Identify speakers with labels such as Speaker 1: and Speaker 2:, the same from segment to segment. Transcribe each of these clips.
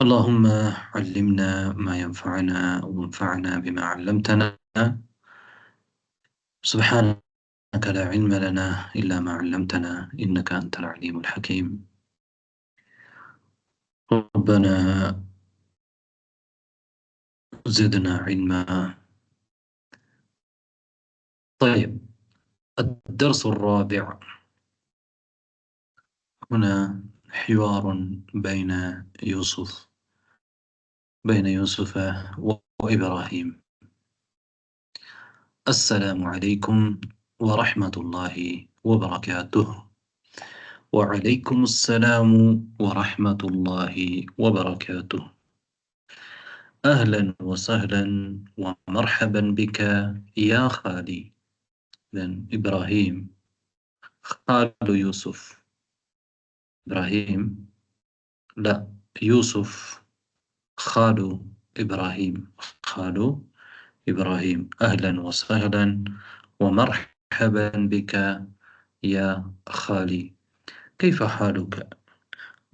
Speaker 1: اللهم علمنا ما ينفعنا وانفعنا بما علمتنا. سبحانك لا علم لنا إلا ما علمتنا إنك أنت العليم الحكيم. ربنا زدنا علما. طيب، الدرس الرابع. هنا حوار بين يوسف وإبراهيم. السلام عليكم ورحمة الله وبركاته. وعليكم السلام ورحمة الله وبركاته. أهلا وسهلا ومرحبا بك يا خالي. إذن إبراهيم خال يوسف. إبراهيم، لا، يوسف خال إبراهيم. خال إبراهيم، أهلا وسهلا ومرحبا بك يا خالي. كيف حالك؟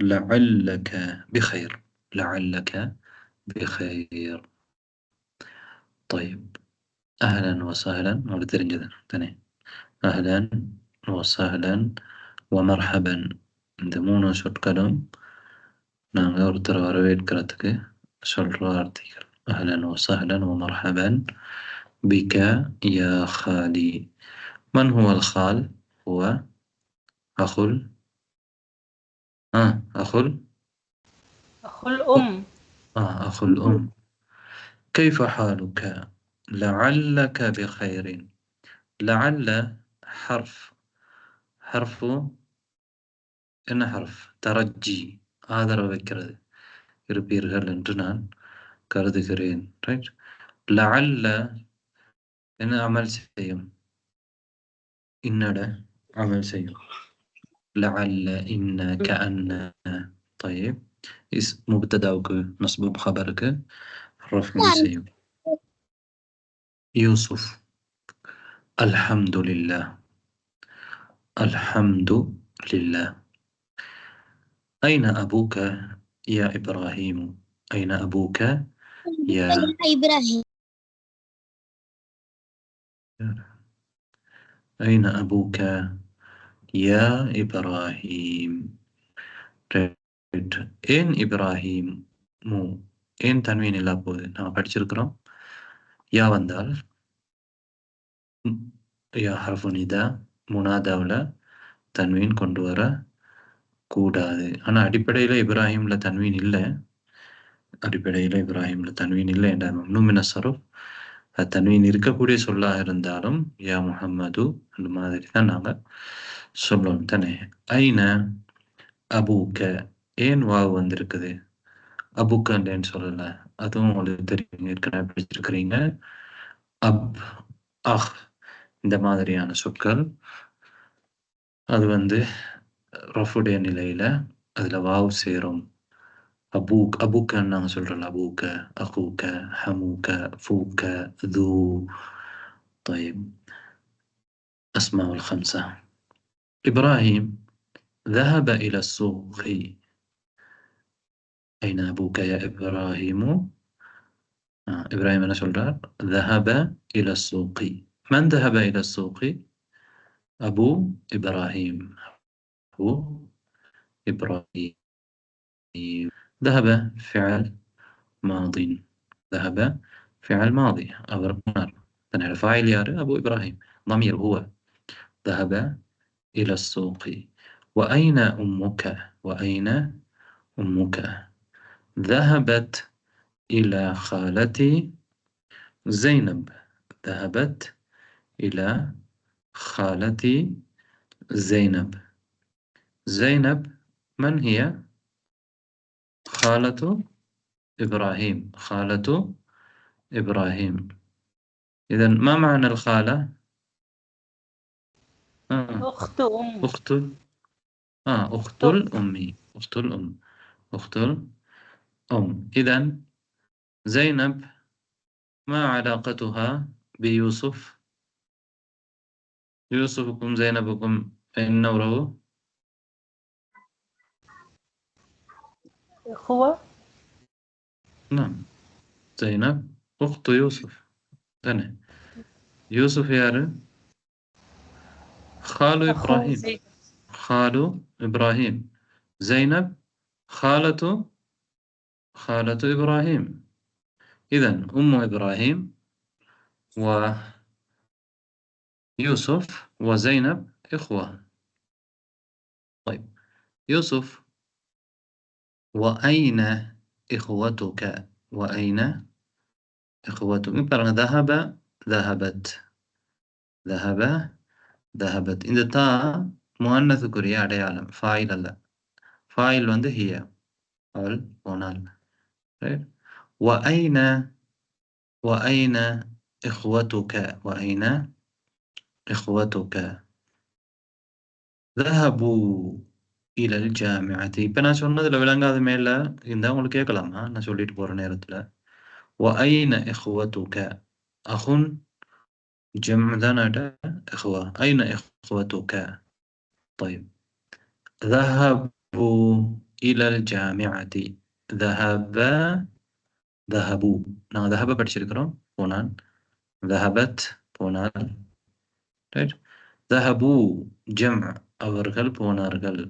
Speaker 1: لعلك بخير. لعلك بخير. طيب، أهلا وسهلا. أهلا وسهلا ومرحبا. இந்த மூணு சொற்களும் நாங்கள் ஒருத்தர் வரவேற்கிறதுக்கு சொல்ற வார்த்தைகள். أهلا وسهلا ومرحبا بك يا خالي. من هو الخال؟ هو أخو أخو
Speaker 2: أخو الأم.
Speaker 1: أخو الأم. كيف حالك؟ لعلك بخير. لعل حرف என்ன حرف தரஜ்ஜி, ஆதரவு வைக்கிறது இருப்பீர்கள் என்று நான் கருதுகிறேன். ரைட். லஅல்ல என்ன அமல் செய்யும்? இன்னட அமல் செய்யும். لعل إن كأن. طيب، مبتدأك مسبوق خبرك رفع செய்யும். يوسف. الحمد لله. الحمد لله. أين أبوك يا إبراهيم؟ أين أبوك يا
Speaker 3: إبراهيم؟
Speaker 1: أين أبوك يا إبراهيم؟ ஏன் இப்ராஹிம் ஏன் தன்வீன் இல்லா போகுது? நம்ம படிச்சிருக்கிறோம். யா வந்தால் யா ஹர்ஃபு நிதா, முனாதாவில் தன்வீன் கொண்டு வர கூடாது. ஆனால் அடிப்படையில் இப்ராஹிம்ல தன்வீன் இல்லை. என்ற மம்னூமின சரஃப் தன்வீன் இருக்கக்கூடிய சொல்லாக இருந்தாலும் யா முஹம்மது அந்த மாதிரி தான் நாங்கள் சொல்லணும் தானே. ஐன அபூக்க, ஏன் வாவ் வந்திருக்குது? அபுக்கண்டேன்னு சொல்லல, அதுவும் உங்களுக்கு தெரியும், ஏற்கனவே படிச்சிருக்கிறீங்க. அப், அஹ் இந்த மாதிரியான சொற்கள் அது ரஃபுடைய நிலையில அதுல வாவ் சேரும். அபூக், அபூக்கன்னு நாங்கள் சொல்றோம்ல, அபூக்க, அகூக்க, ஹமூக்க, ஃபூக்க, ذو. طيب، أسماء الخمسة. إبراهيم ذهب إلى السوق. أين أبوك يا إبراهيم؟ إبراهيم أنا சொல்றார் ذهب إلى السوق. من ذهب إلى السوق؟ أبو إبراهيم. أبو إبراهيم. ذهب فعل ماضي. ذهب فعل ماضي. أنا فاعل يا أبو إبراهيم، ضمير هو. ذهب إلى السوق. وأين أمك؟ وأين أمك؟ ذهبت إلى خالتي زينب. ذهبت إلى خالتي زينب. زينب من هي؟ خالة إبراهيم. خالة إبراهيم. إذن ما معنى الخالة؟
Speaker 2: أخت أم.
Speaker 1: أخت الأم. أخت الأم. أخت الأم. إذن زينب ما علاقتها بيوسف؟ يوسفكم زينبكم فإنه
Speaker 2: إخوة.
Speaker 1: نعم زينب أخت يوسف தானே யூசுஃப் யாரு خالو
Speaker 2: أخو
Speaker 1: إبراهيم
Speaker 2: زيد.
Speaker 1: خالو إبراهيم زينب خالة إبراهيم إذن أم إبراهيم ويوسف وزينب إخوة. طيب يوسف وأين إخوتك وأين إخوتك مثلا ذهب ذهبت ذهب ذهبت இந்த தா முஅன்னஸுக்குரிய அடையாளம் ஃபாயில் அல்ல ஃபாயில் வந்து ஹிய அவள் போனாள் right وأين وأين إخوتك وأين إخوتك ذهبوا إلى الجامعة இப்ப நான் சொன்னதுல விளங்காத மேல இருந்தா உங்களுக்கு கேட்கலாமா நான் சொல்லிட்டு போற நேரத்துல وأين إخوتك أخ جمع ذنادى إخوة أين إخوتك طيب ذهبوا إلى الجامعة ذهبوا நான் ذهب படிச்சிருக்கிறோம் போனான் ذهبت போனாள் right ذهبوا جمع அவர்கள் போனார்கள்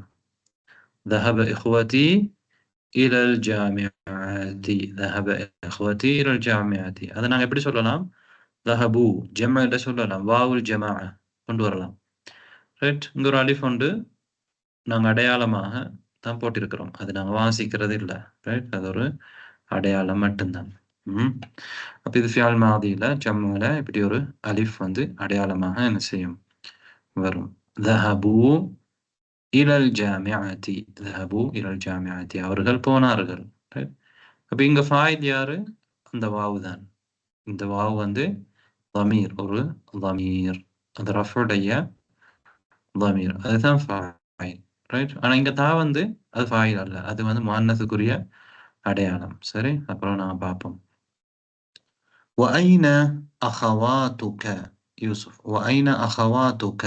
Speaker 1: ذهب إخوتي إلى الجامعة ذهب إخوتي إلى الجامعة அதை நாங்க எப்படி சொல்லலாம் ذهبوا جمع ல சொல்லலாம் வாவுல் ஜமாஅ கொண்டு வரலாம் ரைட் இங்க ஒரு அலிஃப் உண்டு நாங்க அடையாளமாக தான் போட்டிருக்கிறோம் அது நாங்க வாசிக்கிறது இல்ல ரைட் அது ஒரு அடையாளம் மட்டும்தான் அப்ப இது ஃபியால் மாதியில ஜம்முல இப்படி ஒரு அலிஃப் வந்து அடையாளமாக என்ன செய்யும் வரும் ذهبوا إلى الجامعة ذهبوا إلى الجامعة அவர்கள் போனார்கள் அப்ப இங்க ஃபாயில் யாரு அந்த வாவு தான் இந்த வாவு வந்து ضمير ஒரு ضمير அது ரஃபுடைய ضمير அதுதான் ஃபாயில் ரைட் ஆனா இங்க தா வந்து அது ஃபாயில் அல்ல அது வந்து முஅன்னஸுக்குரிய அடையாளம் சரி அப்புறம் நாம பார்ப்போம் وأين أخواتك يوسف وأين أخواتك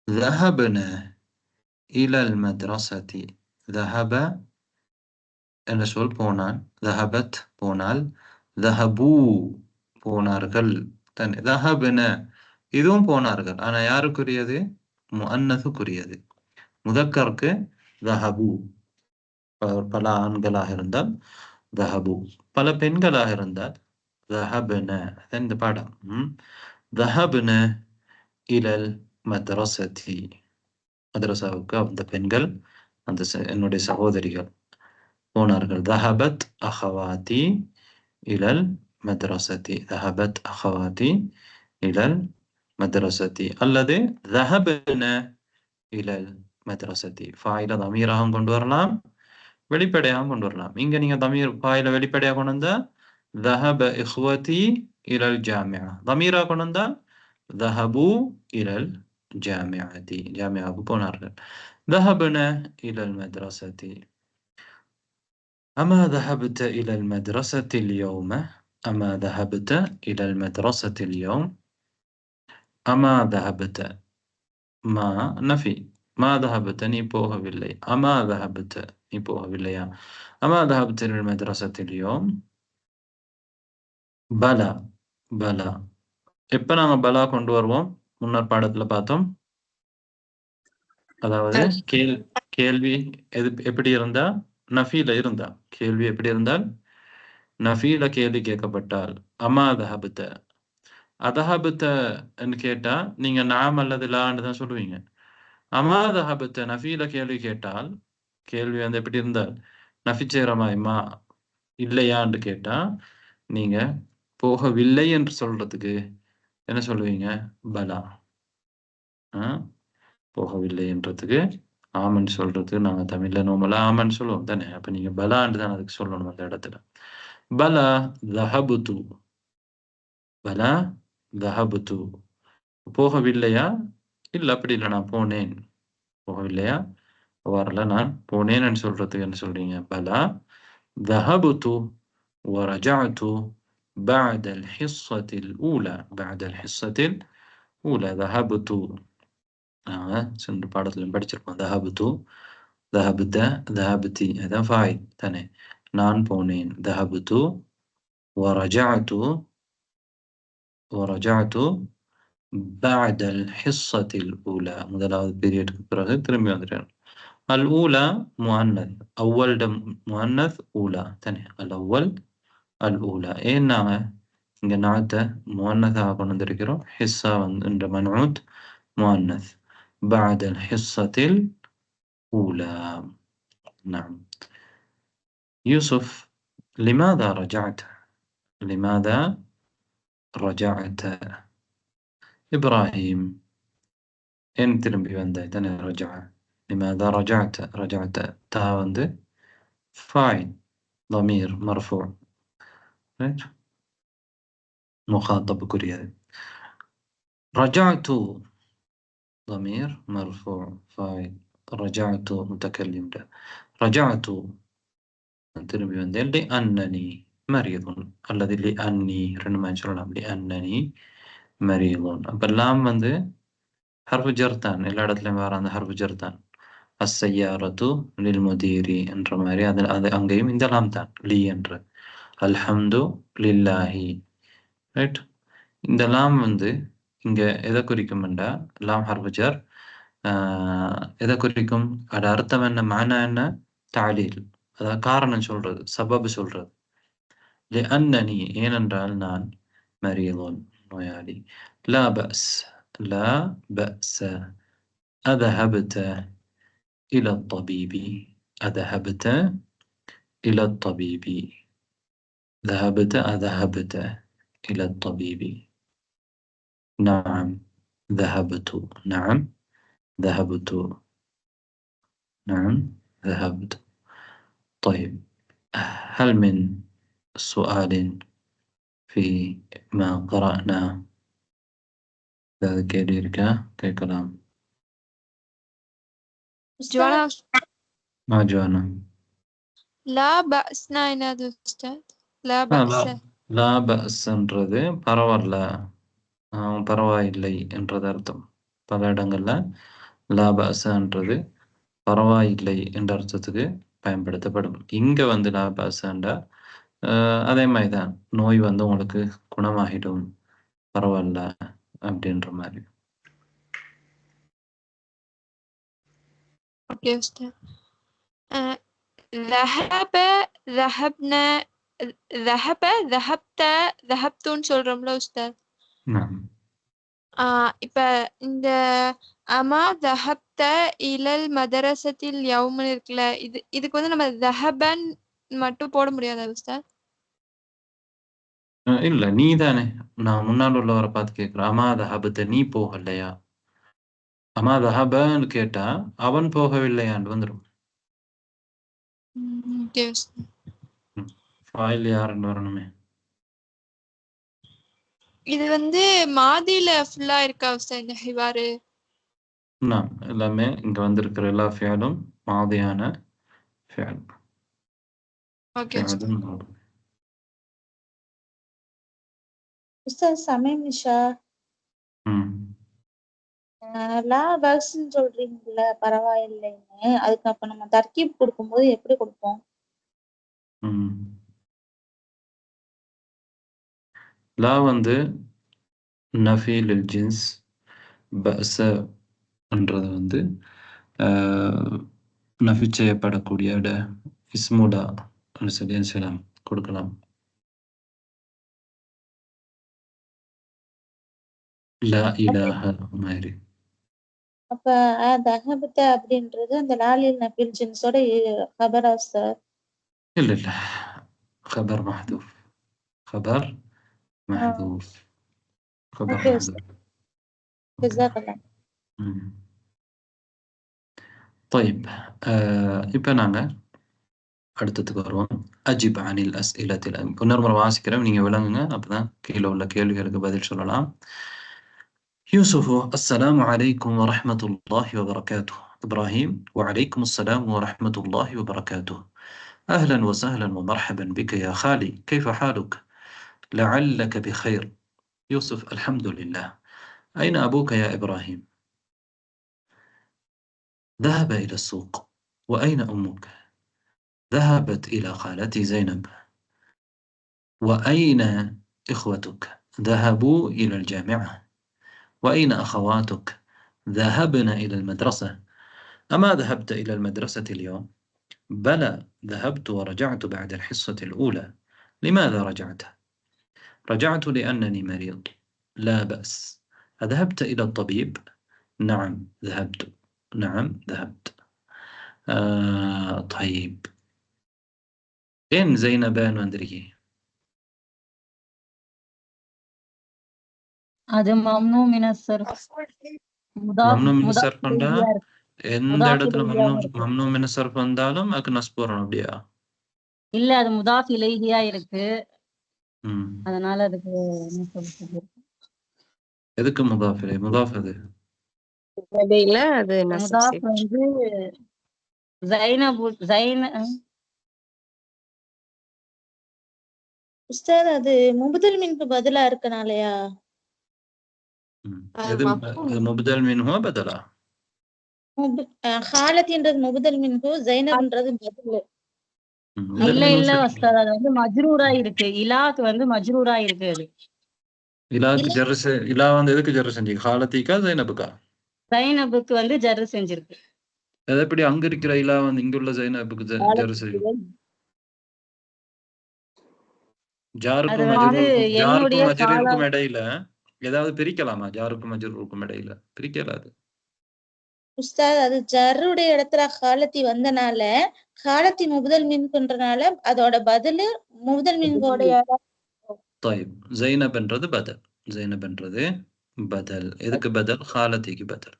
Speaker 1: ذهبنا إلى المدرسة ذهب என்ன சொல் போனான் ذهبت போனால் ذهبوا போனார்கள் தன் ذهبنا இதுவும் போனார்கள் ஆனா யாருக்குரியது முஅன்னஸுக்குரியது முதக்கருக்கு ذهبوا பல ஆண்களாக இருந்தால் ذهبوا பல பெண்களாக இருந்தால் ذهبنا இந்த பாடம் ذهبنا إلى المدرسة மதரசாவுக்கு அந்த பெண்கள் அந்த என்னுடைய சகோதரிகள் போனார்கள் ذهبت أخواتي إلى المدرسة ذهبت أخواتي إلى المدرسة அல்லது ذهبنا إلى المدرسة فاعل ضميرهم கொண்டு வரலாம் வெளிப்படையாக கொண்டு வரலாம் இங்க நீங்க ضمير فاعل வெளிப்படையாக கொண்டு வந்தா ذهب إخوتي إلى الجامعة ضميرا கொண்டு வந்தா ذهبوا إلى الجامعة جامعة போனார்கள் ذهبنا إلى المدرسة أما ذهبت إلى المدرسة اليوم أما ذهبت إلى المدرسة اليوم أما ذهبت ما نفي ما ذهبت நீ போகவில்லை أما ذهبت நீ போகவில்லையா أما ذهبت إلى المدرسة اليوم بلى بلى எப்ப நாங்க பலா கொண்டு வருவோம் முன்னர் பாடத்துல பார்த்தோம் அதாவது கேள்வி எப்படி இருந்தா நஃபீல இருந்தா கேள்வி எப்படி இருந்தால் நஃபீல கேள்வி கேட்கப்பட்டால் அமா தஹபுத்த அதஹபுத்தன்னு கேட்டா நீங்க நாம் அல்லது லான்னு தான் சொல்லுவீங்க அமா தஹபுத்த நஃபீல கேள்வி கேட்டால் கேள்வி வந்து எப்படி இருந்தால் நஃபி சேரமாய்மா இல்லையான்னு கேட்டா நீங்க போகவில்லை என்று சொல்றதுக்கு என்ன சொல்லுவீங்க பலா போகவில்லை என்றதுக்கு ஆமன் சொல்றதுக்கு நாங்க தமிழ்ல நோமலா ஆமன் சொல்லுவோம் தானே அப்ப நீங்க பலான்னு தான் அதுக்கு சொல்லணும் அந்த இடத்துல பலா தஹபுது பலா தஹபுது போகவில்லையா இல்ல அப்படி இல்லை நான் போனேன் போகவில்லையா வரல நான் போனேன்னு சொல்றதுக்கு என்ன சொல்றீங்க பலா தஹபுது ورجعت بعد الحصة الأولى بعد الحصة الأولى ذهبت சென்று பாடத்துல படிச்சிருப்போம் ذهبت ذهبت ذهبتي هذا فاعل ثاني நான் போனேன். ذهبت ورجعت بعد الحصة الأولى. முதலாவது பீரியடுக்கு பிறகு திரும்பி வந்துட்டேன். الأولى مؤنث. أول مؤنث أولى تاني الأول الأولى. ஏன் நாங்க இங்க நாத்தை முஅன்னஸாக கொண்டு வந்திருக்கிறோம்? ஹிஸ்ஸா என்ற மன்ஊத் مؤنث. بعد الحصة الأولى. نعم. يوسف لماذا رجعت؟ لماذا رجعت؟ إبراهيم إن திரும்பி வந்தாய் தானே رجع. لماذا رجعت؟ رجعت تا வந்து فاعل ضمير مرفوع مخاطب كريا. رجعت ضمير مرفوع فاعل. رجعت متكلم له. رجعت திரும்பி வந்தேன் لأنني مريض. அல்லது لأني ரெண்டு மாதிரி சொல்லலாம். لأنني مريض. அப்ப லாம் வந்து ஹர்ஃபு ஜர் தான். எல்லா இடத்துலையும் வர அந்த ஹர்ஃபு ஜர் தான். அஸ்ஸையாரத்து லில் முதீரி என்ற மாதிரி அது அங்கேயும் இந்த லாம் தான் லி என்று. அல்ஹம்து லில்லாஹி. ரைட். இந்த லாம் வந்து இங்க எதை குறிக்கும் என்றா லாம் ஹர்ஃபு ஜர் எதை குறிக்கும்? அது அர்த்தம் என்ன? மானா என்ன? தாலீல். அதாவது காரணம் சொல்றது, சபபு சொல்றது. لأنني ஏனென்றால் நான் மரீதுன் நோயாளி. لا بأس لا بأس. أذهبت إلى الطبيب؟ أذهبت إلى الطبيب. أذهبت إلى الطبيب. نعم ذهبت. نعم ذهبت. نعم ذهبت. طيب هل من سؤال في ما قرأنا ذلك كلام؟
Speaker 3: ஜுவானா
Speaker 1: ما جانا.
Speaker 3: லா பஸ்னா என்னது உஸ்தாத்? லா
Speaker 1: لا
Speaker 3: பஸ்.
Speaker 1: لا بأس என்றது பரவாயில்ல, பரவாயில்லை என்றது அர்த்தம். பல இடங்கள்ல லா பஅஸ்ன்றது பரவாயில்லை என்ற அர்த்தத்துக்கு பயன்படுத்தப்படும். இங்க வந்து லா பஅஸ்ன்றா அதே மாதிரி தான், நோய் வந்து உங்களுக்கு குணமாகிடும், பரவாயில்ல அப்படின்ற மாதிரி.
Speaker 3: ஓகே உஸ்தாத். ذهب ذهبنا ذهب ذهبت ذهبتன்னு சொல்றோம்ல உஸ்தாத். இப்ப இந்த அமா தஹப்த இலல் மதரசத்தில் யௌமன் இருக்குல்ல, இதுக்கு வந்து நம்ம தஹபன் மட்டும் போட முடியாதா உஸ்தாத்?
Speaker 1: இல்ல, நீ தானே. நான் முன்னால் உள்ளவரை பார்த்து கேட்கிறேன். அமா தஹபத்த, நீ போகலையா? அமா தஹபன்னு கேட்டா அவன் போகவில்லையான்னு வந்துடும். ஃபாயில் யாருன்னு வரணுமே.
Speaker 3: இது வந்து மாதில ஃபுல்லா இருக்கா உஸ்தாத் இந்த ஹிவாரு?
Speaker 1: எல்லாமே இங்க வந்திருக்கிற எல்லா ஃபியலும் மாதியான ஃபியல்.
Speaker 3: ஓகே
Speaker 4: உஸ்தாத் சமீம் நிஷா, லா பஸ்ன்னு சொல்றீங்கல்ல பரவாயில்லைன்னு, அதுக்கு அப்ப நம்ம தர்கீப் கொடுக்கும்போது எப்படி கொடுப்போம்?
Speaker 1: லா வந்து நஃபி லில் ஜின்ஸ், பஸ்ன்றது வந்து நஃபி செய்யப்படக்கூடிய இஸ்முலா சொல்லி செய்யலாம், கொடுக்கலாம். லா இலாஹ மாதிரி.
Speaker 4: அப்ப தஹபத்த அப்படின்றது அந்த லாலில் நஃபில் ஜின்ஸோட கபரா உஸ்தாத்?
Speaker 1: இல்ல خبر محذوف. خبر محذوف. خبر محذوف.
Speaker 4: جزاك الله.
Speaker 1: طيب இப்போ நாங்க அடுத்ததுக்கு வருவோம். அஜிப் அனில் அஸ்இலத்தில். இன்னொரு முறை வாசிக்கிறேன், நீங்க விளங்குங்க, அப்பதான் கீழே உள்ள கேள்விகளுக்கு பதில் சொல்லலாம். يوسف السلام عليكم ورحمة الله وبركاته. إبراهيم وعليكم السلام ورحمة الله وبركاته. أهلا وسهلا ومرحبا بك يا خالي، كيف حالك؟ لعلك بخير. يوسف الحمد لله. أين أبوك يا إبراهيم؟ ذهب إلى السوق. وأين أمك؟ ذهبت إلى خالتي زينب. وأين إخوتك؟ ذهبوا إلى الجامعة. وأين أخواتك؟ ذهبن إلى المدرسة. أما ذهبت إلى المدرسة اليوم؟ بلى، ذهبت ورجعت بعد الحصة الأولى. لماذا رجعت؟ رجعت لأنني مريض. لا بأس. أذهبت إلى الطبيب؟ نعم ذهبت. نعم ذهبت. طيب، إن زينبان وندري
Speaker 2: அது மம்னூ மினஸ் சர்ஃப் முதாஃப்
Speaker 1: ممنوع من
Speaker 2: முதாஃப்
Speaker 1: الصرف
Speaker 2: இலைஹியா இருக்கு.
Speaker 1: எந்த
Speaker 2: முதாஃப்
Speaker 1: இடத்துல
Speaker 2: இலைஹியாவும் இருக்கு.
Speaker 1: மம்னூ மின சர்ஃப் வந்தாலும் அதுக்கு நஸ்பு வரணும் அப்படியா?
Speaker 2: இல்ல அது முதாஃப் இலைஹியா இருக்கு,
Speaker 1: ம்.
Speaker 2: அதனால அதுக்கு நஸ்பு சொல்லிருக்கு.
Speaker 1: எதுக்கு முதாஃப் இலை? முதாஃப் அது
Speaker 3: இடையில அது நஸ்ப்
Speaker 2: முதாஃப்
Speaker 3: செய்யப்படும்.
Speaker 2: வந்து
Speaker 4: உஸ்தாத் அது முபுதல் மின்க்கு பதிலா இருக்கனாலயா?
Speaker 1: எது அது முபதல் மின்ஹு பதலா?
Speaker 4: ஹாலத்தின்றது முபுதல் மின்கு, ஜைனப்ன்றது பதில்.
Speaker 2: இல்ல இல்ல உஸ்தாத், அது வந்து மஜ்ரூரா இருக்கு. இலாக்கு வந்து மஜ்ரூரா இருக்கு. அது
Speaker 1: இலாக்கு ஜர்ஸ். இலா வந்து எதுக்கு ஜர்ஸ் செஞ்சீங்க? ஹாலத்திக்கா ஜைனபுக்கா?
Speaker 2: ஜைனபுக்கு வந்து ஜர்ரு செஞ்சிருக்கு.
Speaker 1: அது எப்படி அங்க இருக்கிற இலா வந்து இங்குள்ள ஜைனபுக்கு ஜர்ஸ் செய்யும்? ஜாருக்கும் மஜ்ரூருக்கும் இடையில ஏதாவது பிரிக்கலாமா? ஜாருக்கும் மஜ்ரூருக்கும் இடையில பிரிக்கலாது.
Speaker 4: உஸ்தாத் அது ஜர்ருடைய இடத்துல ஹாலத்தி வந்தனால, ஹாலத்தி முபுதல் மின்குன்றனால அதோட பதிலு முபுதல் மின்கோடைய.
Speaker 1: طيب ஜைனப்ன்றது பதல். ஜைனப்ன்றது பதல். எதுக்கு பதல்? ஹாலத்திக்கு பதல்.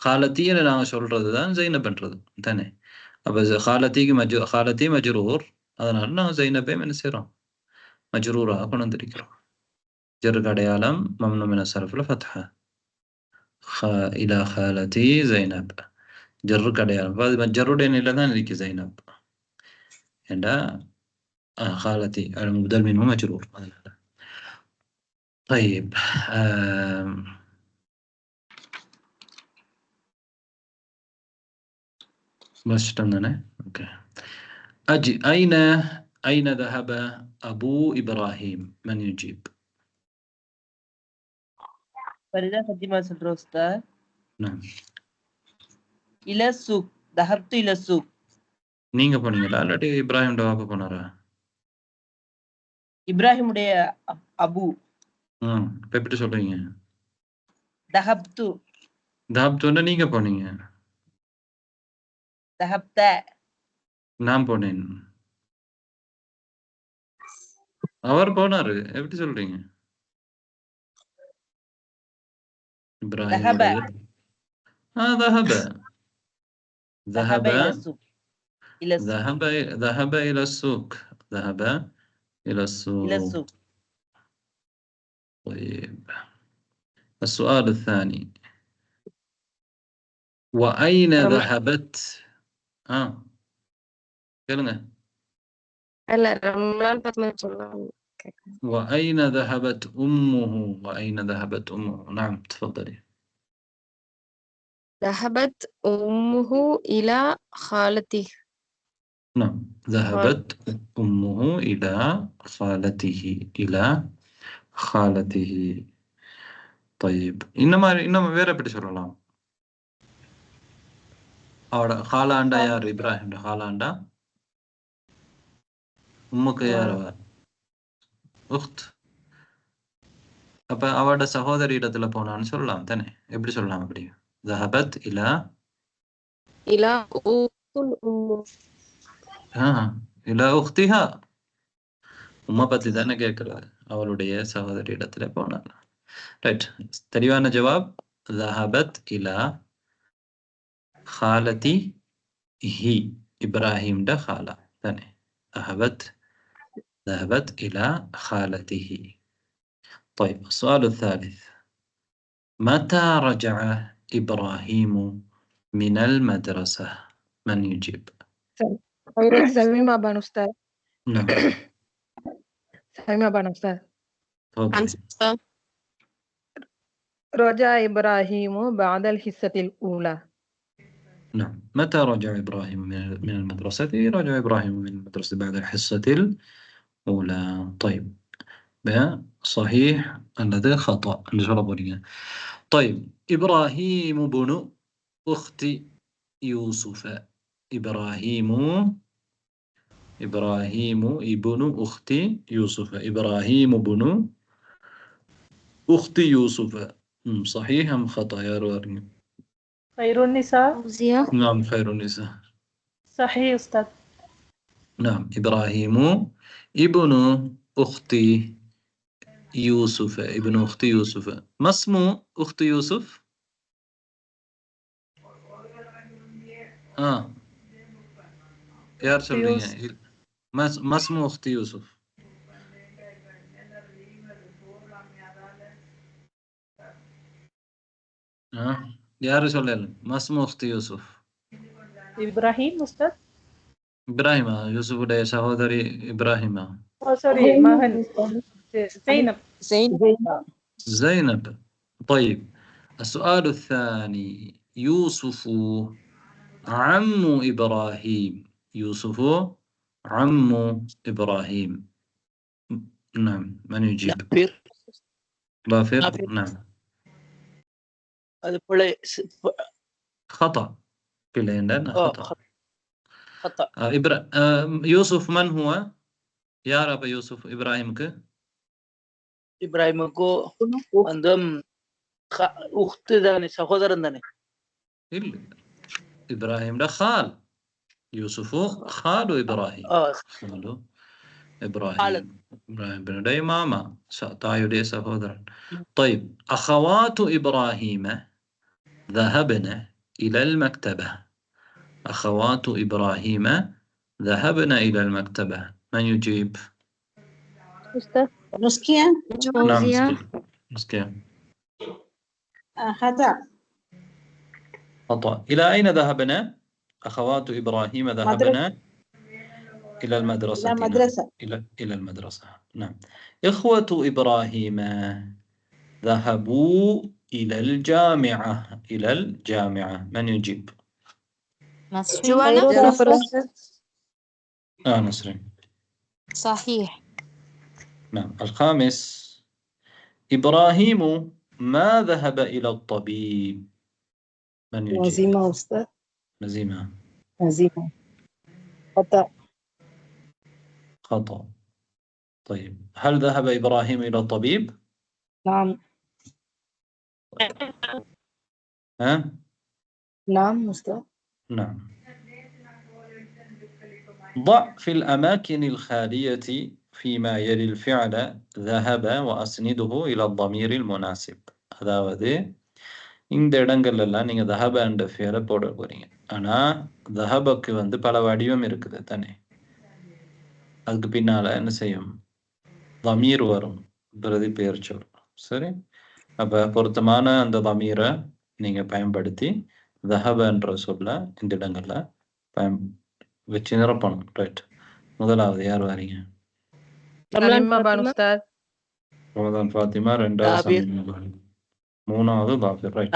Speaker 1: ஹாலத்தின்னு நாங்க சொல்றதுதான் ஜைனப்ன்றது தானே. அப்ப ஹாலத்தி மஜ்ரூர், அதனால நாங்க ஜைனபே என்ன செய்றோம்? மஜ்ரூராக கொண்டு வந்திருக்கிறோம். ஜர்ருக்கு அடையாளம் மம்னூ மின ஸர்ஃப்ல ஃபத்ஹா. இலா ஹாலதி ஜைனப். ஜர்ருக்கு அடையாளம் அது ஜர்ருடைய நிலை தான் இருக்கு ஜைனப். ஏண்டா خالتي المبدل منه مجرور. طيب بس تمام. اوكي. اجي اين ذهب ابو ابراهيم؟ من يجيب؟
Speaker 5: فريدة فاطمة سلروستا.
Speaker 1: نعم.
Speaker 5: إلى السوق. ذهبت إلى السوق.
Speaker 1: நீங்க போனீங்களா இல்லாட்டி இப்ராஹிம் டவாப்ப போனாரா?
Speaker 5: இப்ராஹிம் உடைய அபு.
Speaker 1: இப்ப எப்படி சொல்றீங்க?
Speaker 5: தஹப்து.
Speaker 1: தஹப்துன்னா நீங்க போனீங்க.
Speaker 5: தஹப்த
Speaker 1: நான் போனேன். அவர் போனாரு. எப்படி சொல்றீங்க? இப்ராஹிம்
Speaker 5: ذهب
Speaker 1: ذهب
Speaker 5: ذهب إلى السوق. إلى السوق.
Speaker 1: ذهب إلى السوق. ذهب إلى السوق.
Speaker 5: إلى السوق.
Speaker 1: طيب السؤال الثاني. وأين ذهبت؟ كلمة.
Speaker 3: இல்ல ரம்லான் பத்மா சொல்லலாம்.
Speaker 1: وأين ذهبت أمه؟ وأين ذهبت أمه؟ نعم تفضلي.
Speaker 3: ذهبت أمه إلى خالته.
Speaker 1: نعم ذهبت أمه إلى خالته. إلى خالته. طيب إنما வேற எப்படி சொல்லலாம்? அவட ஹாலாண்டா யார்? இப்ராஹிம் ஹாலாண்டா. உம்முக்கு யார்? உக்த். அப்ப அவட சகோதரி இடத்துல போனான்னு சொல்லலாம் தானே. எப்படி சொல்லலாம் அப்படி? ذهبت إلى إلى أختها. உம்மா பத்தி தானே கேட்கிறாரு. அவளுடைய சகோதரி இடத்துல போனார். ரைட். தெளிவான ஜவாப் ذهبت إلى خالتي هي. إبراهيم ده خالة ثاني. ذهبت إلى خالته. طيب السؤال الثالث. متى رجع إبراهيم من المدرسة؟ من يجيب؟
Speaker 3: سميمة بن أستاذ.
Speaker 1: نعم.
Speaker 3: سميمة بن أستاذ.
Speaker 1: تفضل.
Speaker 3: رجع إبراهيم بعد الحصة الأولى.
Speaker 1: نعم. متى رجع إبراهيم من المدرسة؟ رجع إبراهيم من المدرسة بعد الحصة الأولى. طيب، صحيح الذي خطأ. طيب، إبراهيم بن أخت يوسف. إبراهيم ابن أخت يوسف. إبراهيم بن أخت يوسف. صحيح أم خطأ يا روارني؟
Speaker 6: خير النساء.
Speaker 3: فوزية.
Speaker 1: نعم، خير النساء.
Speaker 6: صحيح أستاذ.
Speaker 1: نعم، إبراهيم ابن أخت يوسف. ابن أخت يوسف. ما اسم أخت يوسف؟ يا رسول، ما اسم أخت يوسف؟ يا رسول الله، ما اسم أخت يوسف؟
Speaker 6: إبراهيم أستاذ.
Speaker 1: إبراهيم. يوسف உடைய சகோதரி இப்ராஹிமா.
Speaker 6: سوري مهن. زينب.
Speaker 1: زينب. طيب، السؤال الثاني، يوسف عم إبراهيم. يوسف عم إبراهيم. نعم، من يجيب؟ بافر. نعم، خطأ. خطأ. يوسف من هو؟ يا رب يوسف إبراهيمك.
Speaker 7: இப்ராஹிமுக்கு வந்து உக்து தானே, சகோதரன் தானே?
Speaker 1: இல்ல، إبراهيم ده خال. يوسف خال إبراهيم. خال إبراهيم. إبراهيم بن ماما تايو دي سهودرا. طيب، أخوات إبراهيم ذهبن إلى المكتبة. أخوات إبراهيم ذهبن إلى المكتبة. من يجيب؟
Speaker 2: أستاذ
Speaker 4: نسكية.
Speaker 1: نعم،
Speaker 3: فوزية.
Speaker 1: مسكين.
Speaker 4: خطأ.
Speaker 1: خطأ. إلى أين ذهبن؟ أخوات إبراهيم ذهبن إلى المدرسة. إلى المدرسة. نعم. إخوة إبراهيم ذهبوا إلى الجامعة. إلى الجامعة. من يجيب؟
Speaker 3: جوانا.
Speaker 1: نسرين.
Speaker 3: صحيح.
Speaker 1: نعم. الخامس، إبراهيم ما ذهب إلى الطبيب. من يجيب؟
Speaker 8: نزيمة أستاذ.
Speaker 1: نزيمة. خطأ. طيب، هل ذهب إبراهيم إلى الطبيب؟
Speaker 8: نعم. نعم أستاذ.
Speaker 1: نعم. ضع في الأماكن الخالية فيما يلي الفعل ذهب وأسنده إلى الضمير المناسب. அதாவது இந்த இடங்கள்லாம் நீங்கள் தஹப என்ற ஃபேரை போட போறீங்க. ஆனால் தஹபக்கு வந்து பல வடிவம் இருக்குது தானே. அதுக்கு பின்னால் என்ன செய்யும்? தமீர் வரும், பிரதி பெயர் சொல். சரி, அப்போ பொருத்தமான அந்த தமீரை நீங்கள் பயன்படுத்தி தஹப என்ற சொல்ல இந்த இடங்களில் வச்சு நிரப்பணும். ரைட். முதலாவது யார் வரீங்க? ரமதான் ஃபாத்திமா. ரெண்டாவது மூணாவது பாஃபிர். ரைட்.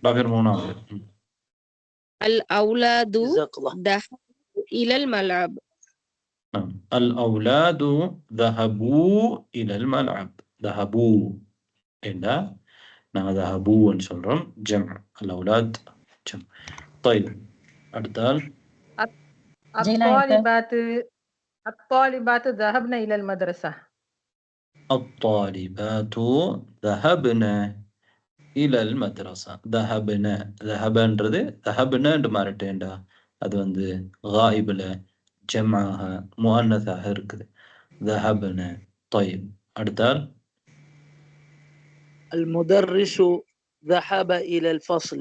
Speaker 1: பாஃபிர் மூணாவது.
Speaker 9: الأولاد ذهبوا إلى الملعب.
Speaker 1: نعم، الأولاد ذهبوا إلى الملعب. ذهبوا إلى ذهبوا نشرم جمع. الأولاد جمع. طيب، أردال.
Speaker 6: الطالبات ذهبن إلى المدرسة.
Speaker 1: الطالبات ذهبن إلى المدرسة. ذهبன்றது ذهبன்னு மாறிட்டேன்டா. அது வந்து غائبல ஜம்ஆக முஅன்னஸாக இருக்குது. ذهبن. طيب، அடுத்தால்
Speaker 7: المدرس ذهب إلى الفصل.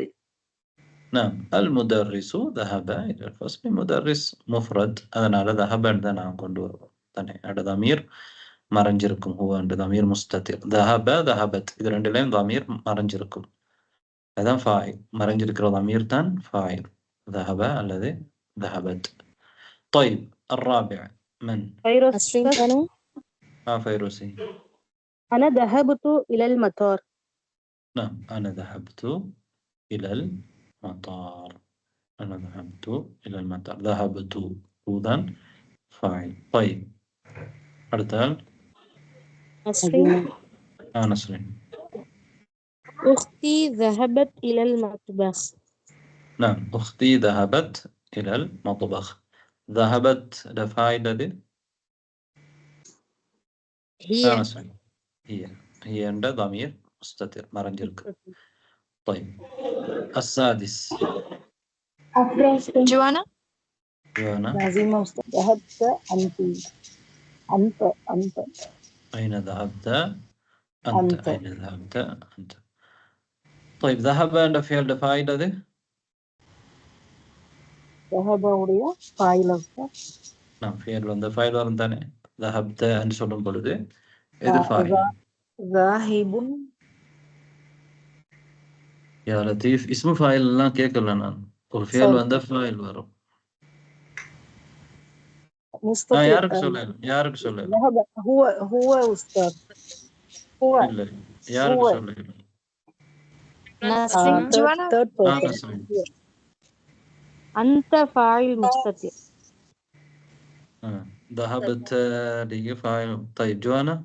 Speaker 1: نعم، المدرس ذهب إلى الفصل. مدرس مفرد، அதனால ذهبன்னு தான் நான் கொண்டு வருவோம் தானே. அட தமீர் மறைஞ்சிருக்கும். ஹுவ என்ற தமீர் முஸ்தத்திர். ذهب ذهبت இது ரெண்டுலயும் தமீர் மறைஞ்சிருக்கும். அதான் ஃபாயில். மறைஞ்சிருக்கிற தமீர் தான் ஃபாயில். ذهب அல்லது ذهبت. طيب، الرابع من؟ فيروسي.
Speaker 2: أنا ذهبت إلى المطار.
Speaker 1: نعم، أنا ذهبت إلى مطار. أنا ذهبت إلى المطار. ذهبت إذا فاعل. طيب أرتال
Speaker 9: نسرين
Speaker 1: نسرين.
Speaker 9: أختي ذهبت إلى المطبخ.
Speaker 1: نعم أختي ذهبت إلى المطبخ. ذهبت فاعل دي
Speaker 9: هي
Speaker 1: نسرين. هي عند ضمير مستتر مرنجلك. طيب السادس
Speaker 3: جوانا
Speaker 1: جوانا.
Speaker 8: نازيمة أستاذ. ذهبت أنت
Speaker 1: أين ذهبت أنت. أين ذهبت أنت. طيب ذهب عند فعل فاعل دي
Speaker 8: ذهب உடைய فاعل أستاذ.
Speaker 1: نعم فعل வந்த فاعل வரும் தானே. ذهبت என்று சொல்லும் பொழுது எது فاعل.
Speaker 8: ذاهب
Speaker 1: يا لطيف اسم فاعل எல்லாம் கேட்கல நான். ஒரு فعل வந்த فاعل வரும்.
Speaker 8: مستتر.
Speaker 1: யாருக்கு சொல்ல
Speaker 8: ذهب هو أستاذ. هو
Speaker 1: இல்ல யாருக்கு சொல்ல
Speaker 9: نسرين
Speaker 3: جوانا
Speaker 8: third person.
Speaker 1: نسرين.
Speaker 9: أنت فاعل مستتر.
Speaker 1: ذهبت دي فاعل. طيب جوانا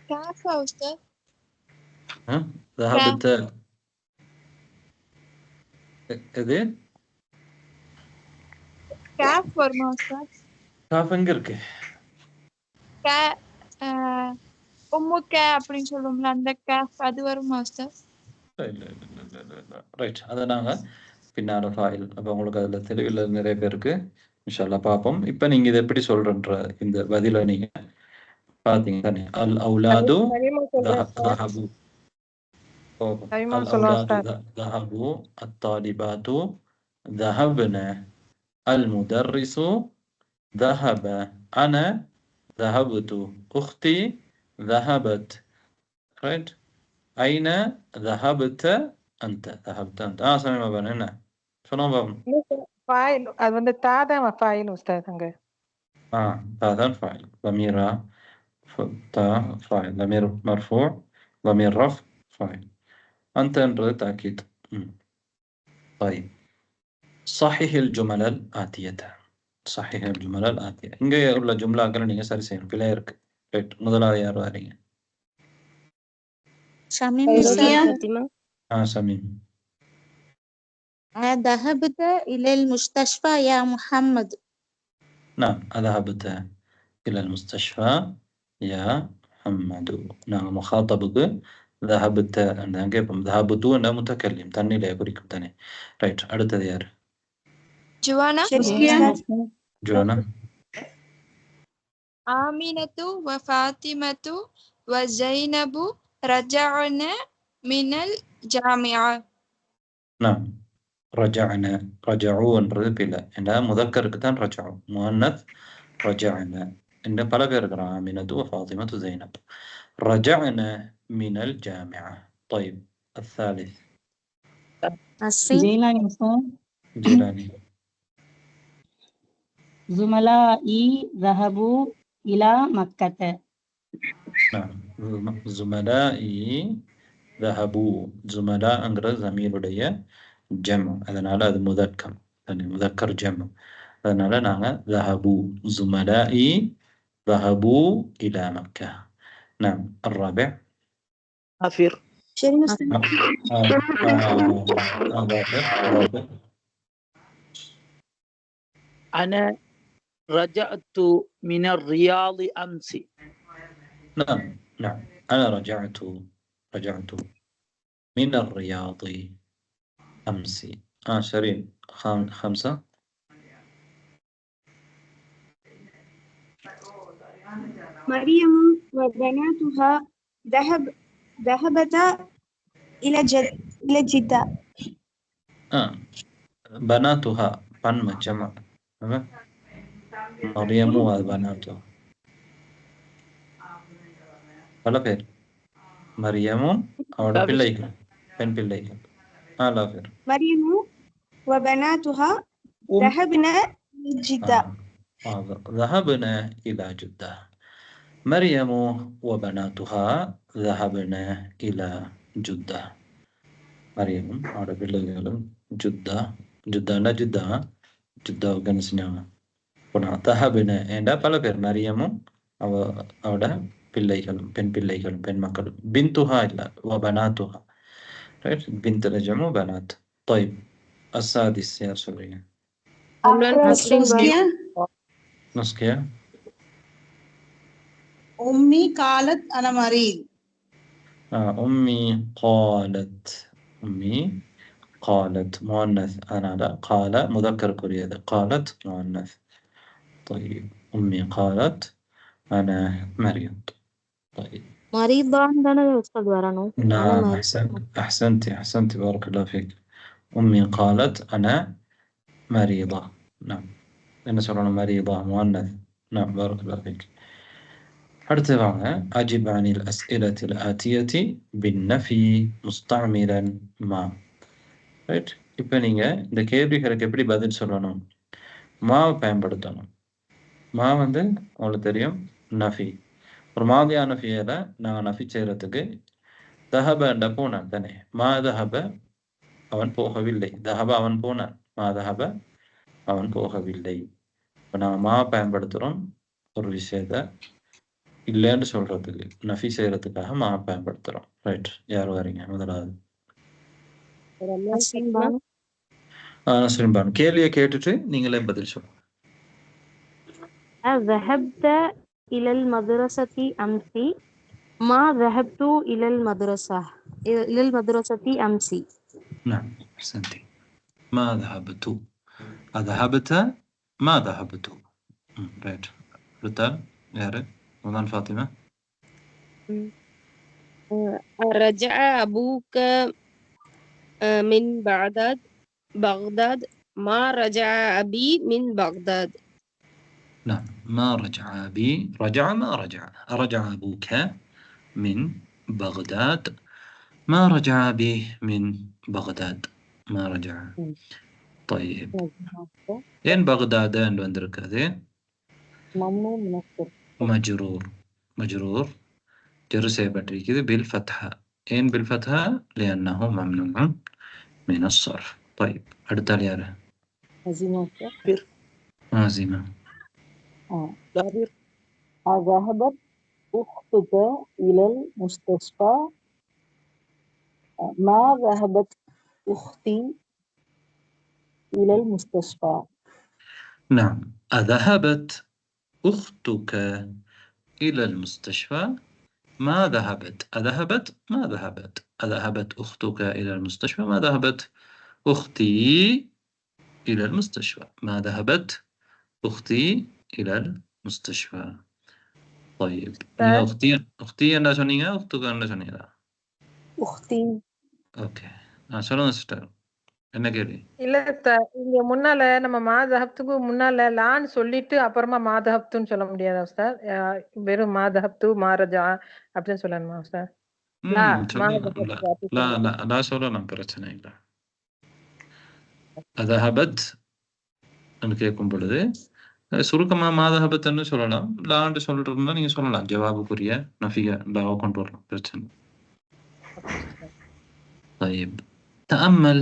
Speaker 3: كيف أستاذ
Speaker 1: ذهبت எது
Speaker 3: كيف வருமா أستاذ
Speaker 1: காஃப் எங்க இருக்கு.
Speaker 3: உம்முக்க அப்படின்னு சொல்லுவோம்ல அந்த கேஃப் அது வருமா உஸ்தாத்?
Speaker 1: இல்ல ரைட். அதை நாங்கள் பின்னார ஃபைல் அப்போ உங்களுக்கு அதில் தெளிவில் நிறைய பேருக்கு இன்ஷால்லா பார்ப்போம். இப்போ நீங்கள் இதை எப்படி சொல்கிறன்ற இந்த பதிலை நீங்கள் பார்த்தீங்க தானே. அல் அவுலாது ذهبوا. الأولاد ذهبوا. الطالبات ذهبنا. المدرس ذهب. أنا ذهبت. أختي ذهبت. right. أين ذهبت أنت. ذهبت أنت. سمع بابا هنا شنو بابا
Speaker 6: فاعل அது வந்து தாதா فاعل உஸ்தாத் அங்க.
Speaker 1: هذا الفاعل. ضمير تا فاعل. ضمير مرفوع. ضمير رفع فاعل. أنت என்றது تأكيد. طيب صحيح الجمل الآتية. صحيح الجمل الآتية. இங்கே உள்ள ஜும்லாக்களை நீங்க சரி செய்யணும். பிழை இருக்கு. ரைட். முதலாவது யார் வரீங்க.
Speaker 4: شميم
Speaker 9: فاطمة.
Speaker 1: سميم.
Speaker 4: ذهبت إلى المستشفى يا محمد.
Speaker 1: نعم ذهبت إلى المستشفى يا محمد. نعم مخاطبك ذهبت. ذهبت أنا متكلم تاني لا يكريكم تاني. ரைட். அடுத்தது யார்.
Speaker 3: جوانا
Speaker 1: جوانا.
Speaker 3: آمنة وفاطمة وزينب رجعنا من الجامعة.
Speaker 1: نعم رجعنا. رجعوا என்றது பிழை. ஏன்னா முதக்கருக்கு தான் رجعوا. முஅன்னத் رجعنا. இன்னும் பல பேர் இருக்கிறாங்க. آمنة وفاطمة وزينب. رجعنا من الجامعة. طيب الثالث.
Speaker 2: جيلاني أستاذ.
Speaker 1: جيلاني.
Speaker 2: زملائي ذهبوا إلى مكة.
Speaker 1: نعم زملائي ذهبوا. زملاء என்கிறது ضميருடைய ஜம். அதனால அது முதக்கர். முதக்கர் ஜம். அதனால நாங்க ذهبوا. زملائي ذهبوا إلى مكة. نعم الرابع.
Speaker 7: عافير. أنا رجعت من الرياض أمس.
Speaker 1: نعم أنا رجعت من الرياض أمس. شيرين. خمسة.
Speaker 10: مريم وبناتها ذهبتا إلى جدة.
Speaker 1: بناتها بن جمع. مريم وبناتها பல பேர். மரியமும் அவரோட பிள்ளைகள் பெண் பிள்ளைகள். لا பேர்.
Speaker 10: مريم وبناتها ذهبنا إلى جدة.
Speaker 1: ذهبنا إلى جدة. مريم وبناتها ذهبنا إلى جدة. மரியமும் அவரோட பிள்ளைகளும் ஜுத்தாண்டா ஜுத்தாவுக்கு என்ன செஞ்சாங்க போனா தஹபின ஏண்டா பல பேர் மரியமும் அவட பிள்ளைகளும் பெண் மக்களும் பின்துஹா இல்ல வபனாத்துஹா ரைட் பின்த் ஜமு பனாத் طيب السادس يا சொல்றீங்க نسخيا
Speaker 11: أمي قالت أنا مريض.
Speaker 1: أمي قالت مؤنث أنا لا قال مذكر كريدة قالت مؤنث. طيب أمي قالت أنا مريض. طيب
Speaker 9: مريضة عندنا أستاذ ورانو.
Speaker 1: نعم أحسنتي بارك الله فيك. أمي قالت أنا مريضة. نعم أنا سألنا مريضة مؤنث. نعم بارك الله فيك. அடுத்தவாங்க أجب عن الأسئلة الآتية بالنفي مستعملا ما. ரைட் இப்போ நீங்கள் இந்த கேள்விகளுக்கு எப்படி பதில் சொல்லணும்? மாவை பயன்படுத்தணும். மா வந்து உங்களுக்கு தெரியும் நஃபி. ஒரு மாதியான ஃபியலை நாங்கள் நஃபி செய்கிறதுக்கு தஹபண்ட போனான் தானே. மா தஹப அவன் போகவில்லை. தஹப அவன் போனான். மா தஹப அவன் போகவில்லை. இப்போ நாங்கள் மா பயன்படுத்துகிறோம் ஒரு விஷயத்த இல்லைன்னு சொல்றதுக்கு நஃபி செய்யறதுக்காக மா பயன்படுத்துறோம். ரைட், யார் வரீங்க முதலாவது? நஸ்ரின். கேள்வியை கேட்டுட்டு நீங்களே பதில் சொல்லுங்க.
Speaker 9: ذهبت إلى المدرسة أمس. ما ذهبت إلى المدرسة أمس.
Speaker 1: نعم أحسنتي. ما ذهبت. أذهبت ما ذهبت. ரைட். ருத்தால் யாரு? مدان فاطمة.
Speaker 9: رجع أبوك من بغداد. ما رجع أبي من بغداد.
Speaker 1: نعم ما رجع أبي. رجع ما رجع. رجع أبوك من بغداد. ما رجع أبي من بغداد. ما رجع. طيب ين بغداد عنده عندك هذه مجرور جر سيبتريكي بالفتحة. إن بالفتحة لأنه ممنوع من الصرف. طيب أردت يا عزيمة.
Speaker 8: ذهبت أختك إلى المستشفى. ما ذهبت أختي إلى المستشفى.
Speaker 1: نعم أذهبت أختك إلى المستشفى؟ ما ذهبت. أذهبت ما ذهبت. أذهبت أختك إلى المستشفى؟ ما ذهبت أختي إلى المستشفى. ما ذهبت أختي إلى المستشفى. طيب أختي أنا شنيها أختك أنا شنيها
Speaker 8: أختي.
Speaker 1: أوكي சொல்லுங்க சிஸ்டர், என்ன கேள்வி?
Speaker 6: இல்ல இங்க முன்னால நம்ம மாதஹப்துக்கு முன்னால லான்னு சொல்லிட்டு அப்புறமா மாதஹப்துன்னு சொல்ல முடியாதா உஸ்தாத்? வெறும் மாதஹப்து மாரஜா அப்படின்னு சொல்லணுமா உஸ்தாத்?
Speaker 1: சொல்லலாம், பிரச்சனை இல்லை. அதஹபத் கேட்கும் பொழுது சுருக்கமா மாதஹபத்ன்னு சொல்லலாம். லான்னு சொல்றதுன்னா நீங்க சொல்லலாம். ஜவாபுக்குரிய நஃபிய லாவை கொண்டு வரலாம், பிரச்சனை. طيب تأمل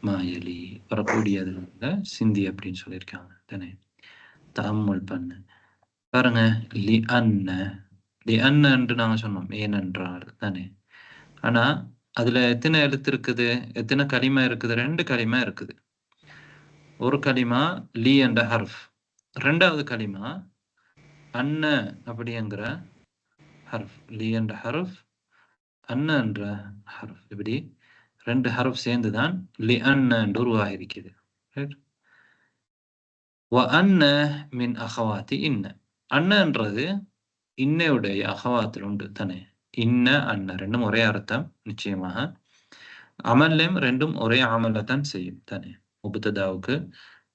Speaker 1: ما يلي வரக்கூடியதுல சிந்தி அப்படின்னு சொல்லியிருக்காங்க தானே. தஅம்முல் பண்ணு பாருங்க. லி அன்னு நாங்க சொன்னோம் ஏனென்றால் தானே. ஆனா அதுல எத்தனை எழுத்து இருக்குது, எத்தனை கலிமா இருக்குது? 2 கலிமா இருக்குது. ஒரு கலிமா லி என்ற ஹர்ஃப், 2வது கலிமா அன்ன அப்படிங்கிற ஹர்ஃப். லி என்ற ஹர்ஃப், அன்ன என்ற ஹர்ஃப். இப்படி 2 ஹர்ஃப் சேர்ந்துதான் லி அன்ன என்று உருவாகிருக்குது. வ அன்ன மின் அகவாத்தி இன்ன. அன்னன்றது இன்னையுடைய அகவாத்தில் உண்டு தானே. இன்ன அன்ன 2ம் ஒரே அர்த்தம் நிச்சயமாக. அமல்லையும் 2ம் ஒரே அமலத்தான் செய்யும் தானே. முப்ததாவுக்கு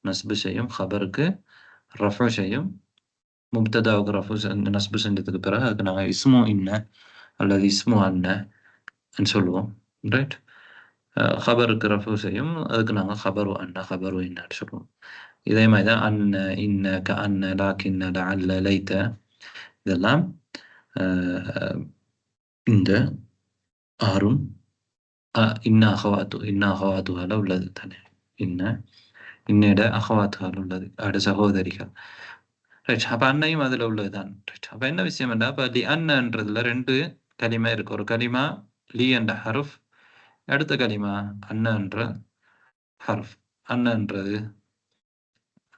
Speaker 1: நஸ்பு செய்யும், ஹபருக்கு ரஃபு செய்யும். முப்ததாவுக்கு ரஃபு நஸ்பு செஞ்சதுக்கு பிறகு அதுக்கு நாங்கள் இஸ்மு இன்ன அல்லது இஸ்மு அன்ன சொல்லுவோம். ரைட். ஹபருக்கு ரஃபு செய்யும், அதுக்கு நாங்கள் ஹபரு அன்ன ஹபரு இன்னன்னு சொல்லுவோம். இதே மாதிரி தான் அன்ன இன்ன க அன்ன லாக்கின்ன லஅல்ல லைத்த இதெல்லாம் இந்த ஆறும் இன்ன அகவாத்துகால உள்ளது தானே. இன்னட அகவாத்துகால உள்ளது, அட சகோதரிகள். ரைட். அப்ப அன்னையும் அதுல உள்ளதுதான். ரைட். அப்ப என்ன விஷயம் என்ன, அப்ப லி அன்னன்றதுல 2 கலிமா இருக்கு. ஒரு கலிமா லி என்ற ஹர்ஃப், அடுத்த கலிமா அன்ன என்ற ஹர்ஃப். அன்னன்றது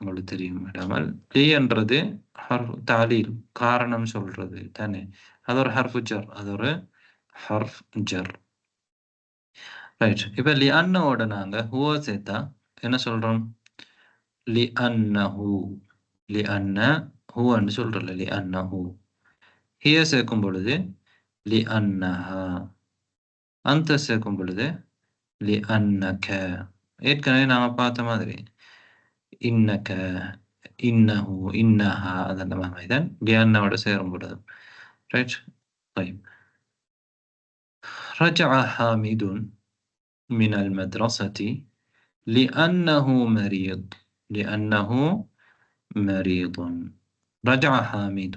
Speaker 1: உங்களுக்கு தெரியும் மேடாமல். லி என்றது ஹர்ஃப் தாலீல், காரணம் சொல்றது தானே. அது ஒரு ஹர்ஃப் ஜர், அது ஒரு ஹர்ஃப் ஜர். ரைட். இப்ப லி அன்னோட நாங்க ஹுவ சேர்த்தா என்ன சொல்றோம்? லி அன்னஹு, லி அன்ன ஹுன்னு சொல்றல, லி அன்னஹு. ஹிய சேர்க்கும் பொழுது லி அன்னஹா, அந்த சேர்க்கும் பொழுது லி அன்னக. ஏற்கனவே நாம பார்த்த மாதிரி இன்னக, இன்னஹு, இன்னஹா அதெல்லாம் தான் லி அன்னோட சேரும் பொழுது. ரைட். طيب رجع حامد من المدرسة لأنه مريض، لأنه مريض. رجع حامد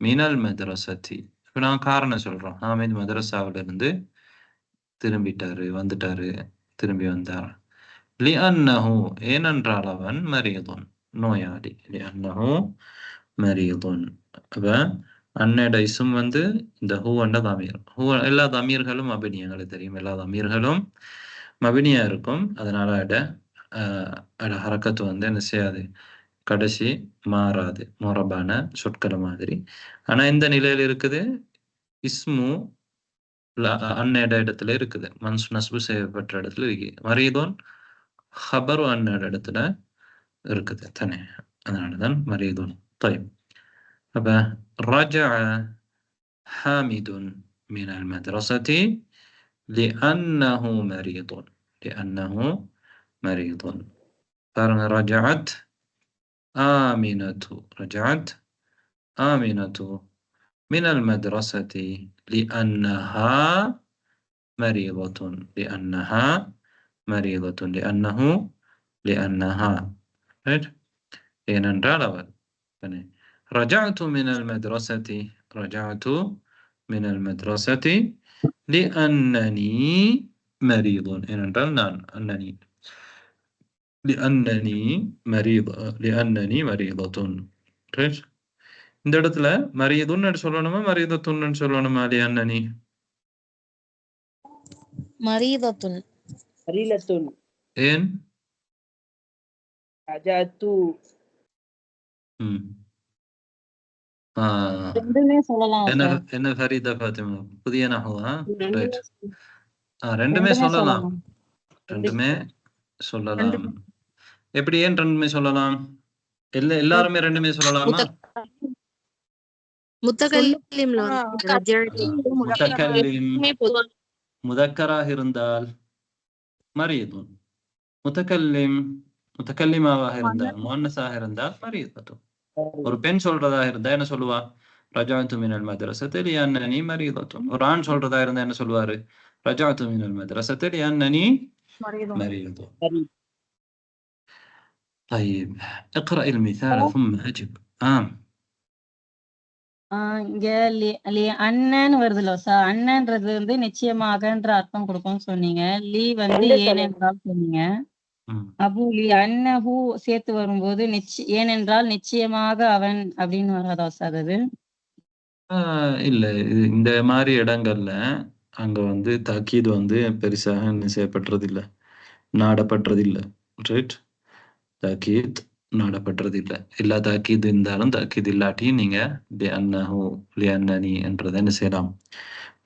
Speaker 1: من المدرسة. இப்போ நான் காரணம் சொல்றோம். ஹாமித் மதரசாவில இருந்து திரும்பிட்டாரு, வந்துட்டாரு, திரும்பி வந்தார். لأنه ஏனென்றால் அவன் மரீதுன், நோயாளி. لأنه مريض. அப்ப அன்னோட இஸ்ம் வந்து இந்த ஹூ என்ற தமீர். ஹூ எல்லா தமீர்களும் மபினி, எங்களுக்கு தெரியும். எல்லா தமீர்களும் மபினியா இருக்கும். அதனால அட ஹரக்கத்து வந்து என்ன செய்யாது, கடைசி மாறாது, மொரபான சொற்களை மாதிரி. ஆனா இந்த நிலையில இருக்குது இஸ்மு அன்னோட இடத்துல இருக்குது, மன்சு நஸ்பு செய்யப்பட்ட இடத்துல இருக்கு. மரீதோன் ஹபரு அன்னோட இடத்துல இருக்குது தானே. அதனாலதான் மரீதோன். طيب. அப்ப رجع حامد من المدرسة لأنه مريض، لأنه مريض. رجعت آمنة، رجعت آمنة من المدرسة لأنها مريضة، لأنها مريضة، لأنها ஏனென்றால் அவள். رجعت من المدرسة، رجعت من المدرسة لأنني مريض، ஏனென்றால் நான் أنني لأنني مريض، لأنني مريضة. இந்த இடத்துல மரீதுன்னு சொல்லணுமா மரீதத்துன்னு சொல்லணுமா? لأنني
Speaker 4: மரீதத்துன்.
Speaker 5: மரீலத்துன்.
Speaker 1: ஏன்?
Speaker 5: ரஜஅத்து.
Speaker 2: ரெண்டுமே சொல்லலாம்.
Speaker 1: என்ன ஃபரீதா ஃபாத்திமா, புதிய நஹ்வா? ரைட். ரெண்டுமே சொல்லலாம், ரெண்டுமே சொல்லலாம். எப்படி, ஏன் ரெண்டுமே சொல்லலாம்? எல்லாருமே ரெண்டுமே சொல்லலாமா? முதக்கராக இருந்தால் மரீதுன், முத்தக்கல்லிமாவாக இருந்தால், முஅன்னஸாக இருந்தால் மரீதத்துன். ஒரு பெண் சொல்றதா இருந்தா என்ன சொல்லுவா? ரஜஅத்து மினல் மத்ரஸத்தி லிஅன்னனி மரீதத்துன். ஒரு ஆண் சொல்றதா இருந்தா என்ன சொல்வாரு? ரஜஅத்து மினல் மத்ரஸத்தி லிஅன்னனி மரீதுன். طيب اقرأ المثال ثم أجب.
Speaker 2: இங்க அண்ணன்னு வருதுல்ல சார், அண்ணன்றது வந்து நிச்சயமாகன்ற அர்த்தம் கொடுக்கும்னு சொன்னீங்க. லீ வந்து ஏனென்றால் சொன்னீங்க. அபு லி அன்னஹு சேர்த்து வரும்போது ஏனென்றால் நிச்சயமாக அவன் அப்படின்னு வராதா சார் அது?
Speaker 1: இல்ல, இந்த மாதிரி இடங்கள்ல அங்க வந்து தாக்கீது வந்து பெருசாக என்ன செய்யப்பட்டது இல்ல, நாடப்பட்டது இல்ல. ரைட். தாக்கீத் நாடப்பட்டது இல்ல. எல்லா தாக்கீது இருந்தாலும் தாக்கீது இல்லாட்டியும் நீங்க லிஅன்னஹு லிஅன்னனி என்றதை என்ன செய்யலாம்,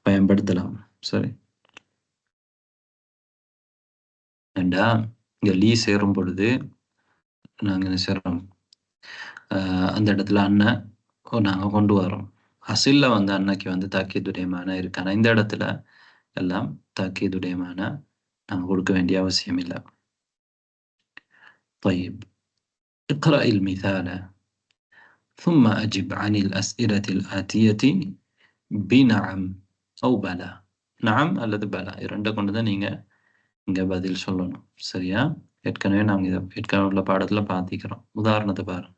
Speaker 1: பயன்படுத்தலாம். சரி. ஏண்டா இங்க லீ சேரும் பொழுது நாங்க என்ன செய்யறோம், அந்த இடத்துல அண்ணன் நாங்க கொண்டு வரோம். அசில்ல வந்து அன்னைக்கு வந்து தாக்கீதுடையமான இருக்கு. ஆனா இந்த இடத்துல எல்லாம் தாக்கீதுடையமான நாங்க கொடுக்க வேண்டிய அவசியம் இல்லை. طيب اقرأ المثال ثم أجب عن الأسئلة الآتية بنعم أو بلى. نعم அல்லது பலா இரண்டை கொண்டுதான் நீங்க இங்க பதில் சொல்லணும். சரியா? ஏற்கனவே நாங்க ஏற்கனவே உள்ள பாடத்துல பார்த்திக்கிறோம். உதாரணத்தை பாருங்க.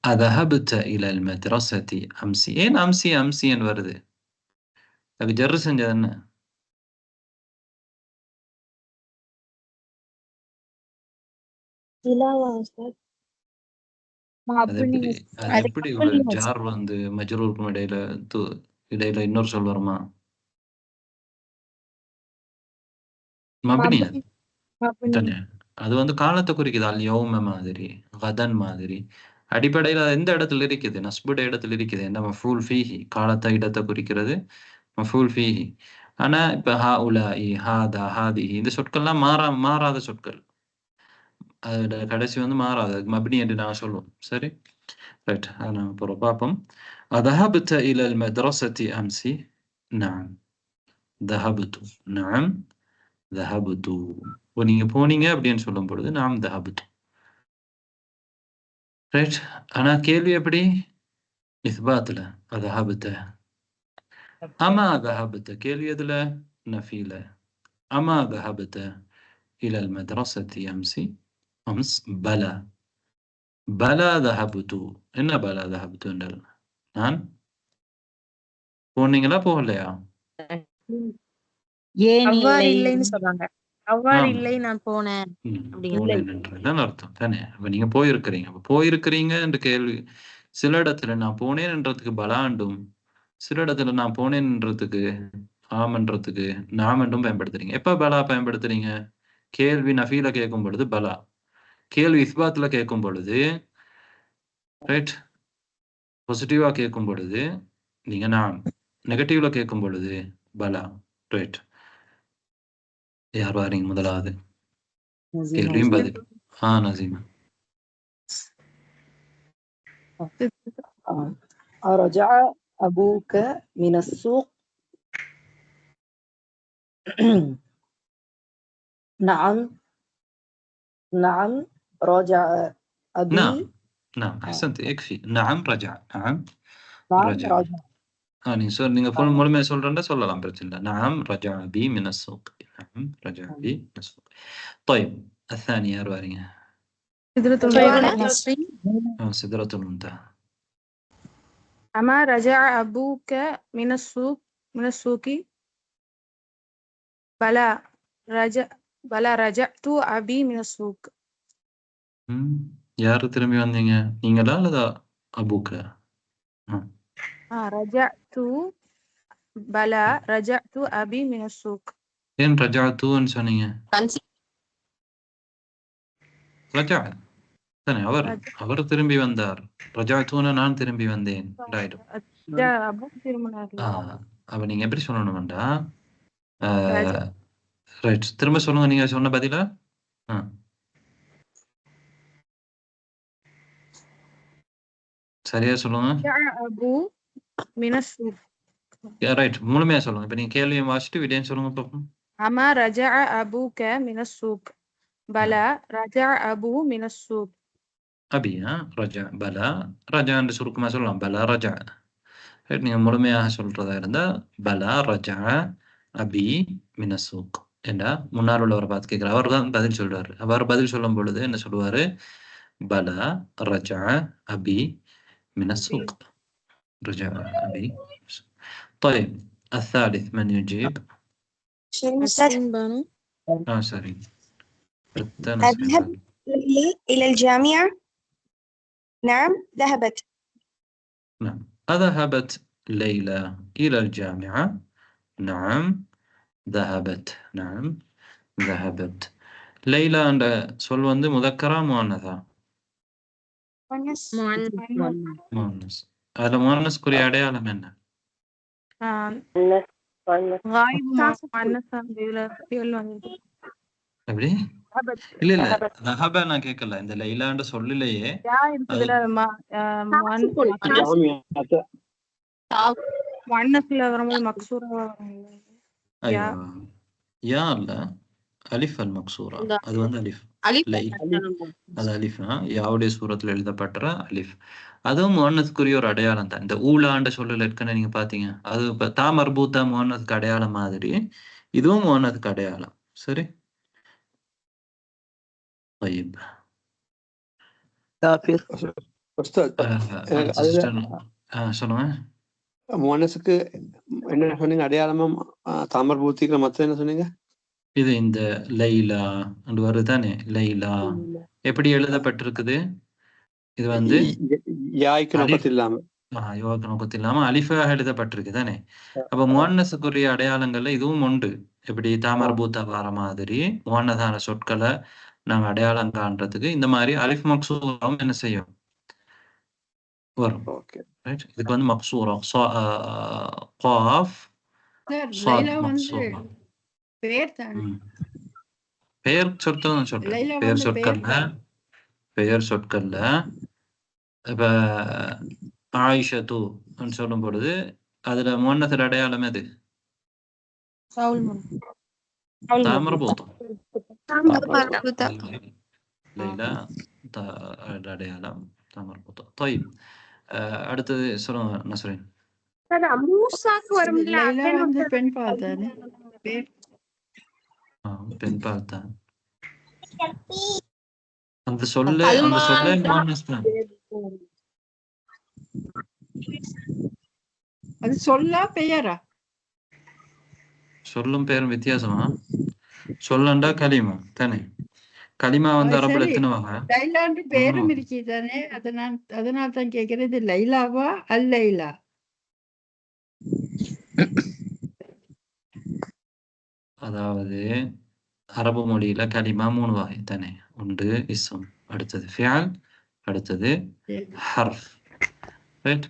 Speaker 1: أذهبت إلى المدرسة أمس. ஏன் அம்சி அம்சின்னு வருது? அதுக்கு ஜர்ரு செஞ்சது என்ன? அது எப்படி ஒரு ஜார் வந்து மஜ்ரூருக்கும் இடையில இன்னொரு சொல் வருமா? மப்னி தானே. அது வந்து காலத்தை குறிக்குது. அல் யௌம மாதிரி, கதன் மாதிரி. அடிப்படையில் எந்த இடத்துல இருக்குது? நஸ்புடைய இடத்துல இருக்குது. என்ன? மஃபூல் ஃபீஹி. காலத்தை இடத்தை குறிக்கிறது மஃபூல் ஃபீஹி. ஆனா இப்ப ஹாஉலாஇ, ஹாதா, ஹாதிஹி இந்த சொற்கள்லாம் மாறாத சொற்கள். அதோட கடைசி வந்து மாறாது. மப்னி என்று நான் சொல்லுவோம். சரி, ரைட். நான் இப்போ பார்ப்போம். ذهبت إلى المدرسة أمس؟ نعم ذهبت. نعم ذهبت. நீங்க போனீங்க அப்படின்னு சொல்லும் பொழுது நாம் ذهبت. ரைட். ஆனா கேள்வி எப்படி? இஸ்பாத்ல ذهبت. أما ذهبت கேள்வி எதுல? நஃபீல. أما ذهبت إلى المدرسة أمس؟ بلى. بلى ذهبت. என்ன بلى ذهبت என்றால் நான் போனீங்களா போகலையா?
Speaker 12: அவ்வாறு இல்லைன்னு சொல்றாங்க. அவ்வாறு இல்லை, நான் போனேன்
Speaker 1: போனேன் அர்த்தம் தானே. அப்ப நீங்க போயிருக்கிறீங்க. அப்ப போயிருக்கிறீங்க என்ற கேள்வி சில இடத்துல நான் போனேன்ன்றதுக்கு பலாண்டும், சில இடத்துல நான் போனேன்றதுக்கு ஆமன்றதுக்கு நாம் என்றும் பயன்படுத்துறீங்க. எப்ப பலா பயன்படுத்துறீங்க? கேள்வி நஃபீல கேட்கும் பொழுது பலா, கேள்வி இஸ்பாத்ல கேட்கும் பொழுது, ரைட், பாசிட்டிவா கேட்கும் பொழுது நீங்க நாம், நெகட்டிவ்ல கேட்கும் பொழுது பலா. ரைட். யார் வாரீங்க முதலாவது? கேள்வியும் பதில். நசீமா.
Speaker 8: رجع أبوك من السوق؟ نعم رجع أبي.
Speaker 1: نعم أحسنت، يكفي. نعم رجع. نعم رجع. நீங்க முழுமையா சொல்றேன்னா சொல்லலாம்، பிரச்சனை இல்லை. نعم رجع أبي من السوق. نعم رجع أبي من السوق. طيب الثانية يا روارية. سدرة المنتهى.
Speaker 12: أما رجع أبوك من السوق؟ بلى رجعت أبي من السوق.
Speaker 1: யாரு திரும்பி வந்தீங்க? நீங்களா அல்லது அபூக்க?
Speaker 12: رجعت أبي من السوق.
Speaker 1: ஏன் ரஜஅத்துன்னு சொன்னீங்க? ரஜஅ தானே, அவர் திரும்பி வந்தார். ரஜஅத்துன்னு நான் திரும்பி வந்தேன். ரைட். அப்ப நீங்க எப்படி சொல்லணும்டா? ரைட், திரும்ப சொல்லுங்க. நீங்க சொன்ன பதிலா சரியா சொல்லுங்க. ரைட், முழுமையா சொல்லுங்க. இப்ப நீங்க கேள்வியை வாசிட்டு விடையும் சொல்லுங்க பாப்போம்.
Speaker 12: أما رجع أبوك من السوق؟ بلى رجع أبو من السوق.
Speaker 1: أبي رجع. بلى رجع என்று சுருக்கமா சொல்லலாம். بلى رجع. நீங்க முழுமையாக சொல்றதா இருந்தா بلى رجع أبي من السوق என்றா முன்னால் உள்ளவரை பார்த்து கேட்கிறார். அவர் தான் பதில் சொல்றாரு. அவர் பதில் சொல்லும் பொழுது என்ன சொல்லுவாரு? بلى رجع أبي من السوق. رجع أبي. طيب الثالث من يجيب؟ سوري.
Speaker 10: أذهب إلى الجامعة؟ نعم ذهبت.
Speaker 1: نعم. أذهبت ليلى إلى الجامعة؟ نعم ذهبت. نعم ذهبت. ليلى عند சொல் வந்து முதக்கரா முஅன்னஸா? முஅன்னஸ். அதுல முஅன்னஸ்க்குரிய அடையாளம் என்ன? எப்படி? இல்ல ரஹப நான் கேட்கல. இந்த லைலான்ற சொல்லிலேயே யா இல்ல அலிஃப் அல் மக்சூரா. அது வந்து அலிஃப். அது அலிஃப். யாவுடைய சூரத்துல எழுதப்பட்ட அலிஃப். அதுவும் முஅன்னஸ்க்குரிய ஒரு அடையாளம் தான். இந்த ஊலாண்ட சொல்லல இருக்குன்னு நீங்க பாத்தீங்க. அது இப்ப தா மர்பூத்தா முஅன்னஸ்க்கு அடையாளம் மாதிரி இதுவும் முஅன்னஸ்க்கு அடையாளம். சரி. طيب
Speaker 7: كافر.
Speaker 1: சொல்லுங்க.
Speaker 13: முவன்னஸுக்கு என்ன சொன்னீங்க? அடையாளமும் தாமர் பூத்திக்கிற மற்ற என்ன சொன்னீங்க?
Speaker 1: இது இந்த லைலா அண்டு வருதானே, லைலா எப்படி எழுதப்பட்டிருக்குது? இது வந்து
Speaker 13: யாய்க்கு நோக்கத்து இல்லாம
Speaker 1: யோக நோக்கத்து இல்லாம அலிஃபாக எழுதப்பட்டிருக்கு தானே. அப்ப முவன்னஸுக்குரிய அடையாளங்கள்ல இதுவும் உண்டு. எப்படி தாமர் பூத்தா வர மாதிரி முவன்னதான சொற்களை நாங்க அடையாளம் காண்றதுக்கு இந்த மாதிரி அலிஃப் மக்சூராவும் என்ன செய்யும் வரும். இதுக்கு வந்து மக்சூரா காஃப் ஸாத் மக்சூரா. பெயர் சொற்கள் சொல்றேன். பெயர் சொற்கள்ல இப்ப ஆயிஷத்து சொல்லும் பொழுது அதுல முன்னதர் அடையாளம் எது? தாமர்பூதம். லைலா அடையாளம் தாமர்பூதம். طيب அடுத்தது சொல்லுங்க நஸ்ரீன். பெண் பால் தான். அந்த சொல்லே முவன்னஸ் தான்.
Speaker 14: அது சொல்லா பெயரா?
Speaker 1: சொல்லும் பெயரும் வித்தியாசமா? சொல்லண்டா கலிமா தானே. கலிமா வந்து அரபுல எத்தனை வகை?
Speaker 14: லைலான்னு பேரும் இருக்கு தானே. அதனால தான் கேட்கறது, லைலாவா அல் லைலா?
Speaker 1: அதாவது அரபு மொழியில கலிமா 3 வகை தானே. ஒன்று இஸ்ம், அடுத்தது ஃபியல், அடுத்தது ஹர்ஃப். ரைட்.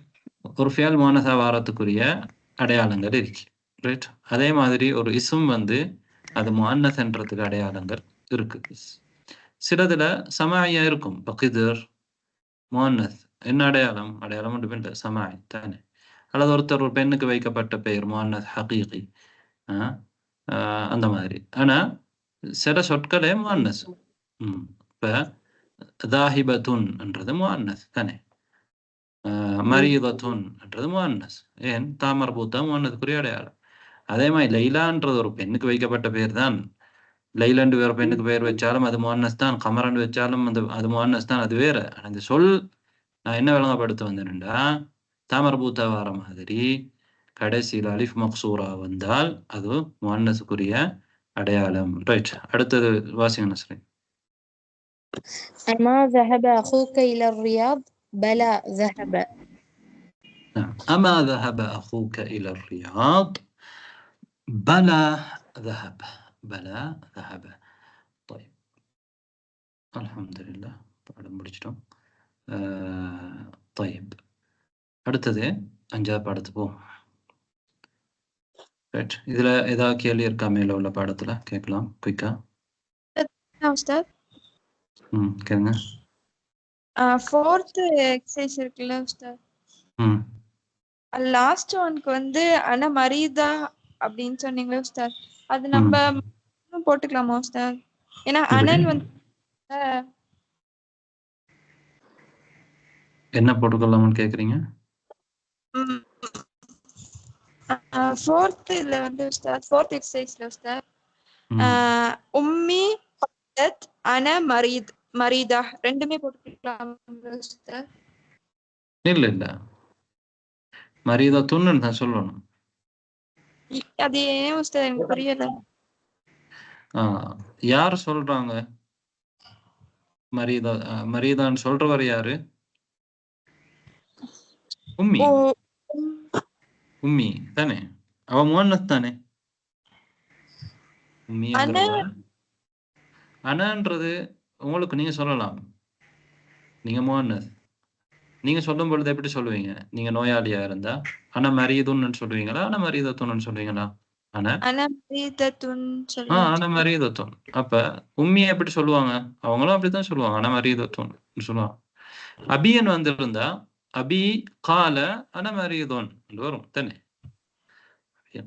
Speaker 1: ஒரு ஃபியல் முவன்னஸா வாரத்துக்குரிய அடையாளங்கள் இருக்கு. ரைட். அதே மாதிரி ஒரு இஸ்ம் வந்து அது முஅன்னஸ்ன்றதுக்கு அடையாளங்கள் இருக்கு. சிலதுல சமாயா இருக்கும். பகிதர் முஅன்னஸ் என்ன அடையாளம்? அடையாளம் ஒன்றும் இல்லை, சமாய் தானே. அல்லது ஒருத்தர் ஒரு பெண்ணுக்கு வைக்கப்பட்ட பெயர் முஅன்னஸ் ஹகீகி, அந்த மாதிரி. ஆனா சில சொற்களே முஅன்னஸ். இப்ப தாஹிபத்துன் என்றது முஅன்னஸ் தானே. மரீதத்துன் என்றது முஅன்னஸ். ஏன்? தாமர்பூத்தா முஅன்னஸ்க்குரிய அடையாளம். அதே மாதிரி லைலான்றது ஒரு பெண்ணுக்கு வைக்கப்பட்ட பெயர் தான். லைலண்டு வேற பெண்ணுக்கு பெயர் வச்சாலும் அது முஅன்னஸ் தான். கமரண்டு வச்சாலும் அது முஅன்னஸ் தான். அது வேற. அந்த சொல் நான் என்ன விளங்கப்படுத்த வந்தேன்டா, தாமர்பூத்தா வர மாதிரி கடைசியில் அலிஃப் மக்சூரா வந்தால் அது முஅன்னஸ்க்குரிய அடையாளம். ரைட். அடுத்தது வாசிங்க நஸ்ரீன்.
Speaker 4: أما ذهب أخوك إلى الرياض؟ بلى ذهب.
Speaker 1: أما ذهب أخوك إلى الرياض؟ بلى ذهب. بلى ذهب. طيب الحمد لله பாடம் முடிச்சிட்டோம். طيب அடுத்தது 5வது பாடத்துக்கு போவோம். ரைட். இதுல ஏதாவது கேள்வி இருக்கா? மேல உள்ள பாடத்துல கேட்கலாம் குயிக்கா. கேளுங்க.
Speaker 3: 4th எக்ஸசைஸ் இருக்குல்ல உஸ்தாத், லாஸ்ட் ஒன்க்கு வந்து அன மரீதா அப்படின்னு சொன்னீங்களா உஸ்தாத், அது நம்ம போட்டுக்கலாமா உஸ்தாத்? ஏன்னா அனன் வந்து
Speaker 1: என்ன போட்டுக்கலாம்னு கேக்குறீங்க?
Speaker 3: 4th இதுல வந்து உஸ்தாத், 4th எக்ஸசைஸ்ல உஸ்தாத், உம்மி கலத் அன மரீதா ரெண்டுமே போட்டுக்கலாம் உஸ்தாத்?
Speaker 1: இல்ல மரீதத்துன்னு தான் சொல்லணும்.
Speaker 3: அது ஏன் உஸ்தாத் எனக்கு புரியல.
Speaker 1: யார் சொல்றாங்க மரீதான்னு சொல்றவர் யாரு? உம்மி தானே. அவ முஅன்னஸ் தானே. அனன்றது உங்களுக்கு நீங்க சொல்லலாம். நீங்க முஅன்னஸ் நீங்க சொல்லும் பொழுது எப்படி சொல்லுவீங்க? நீங்க நோயாளியா இருந்தா அன மரீதுன்னு சொல்லுவீங்களா, அன மரீதத்துன்னு சொல்லுவீங்களா? அன மரீதத்துன். அப்ப உம்மியை எப்படி சொல்லுவாங்க? அவங்களும் அப்படித்தான் சொல்லுவாங்க, அன மரீதத்துன் சொல்லுவாங்க. அபியன் வந்து இருந்தா அபி கால அன மரீதுன் வரும் தானே.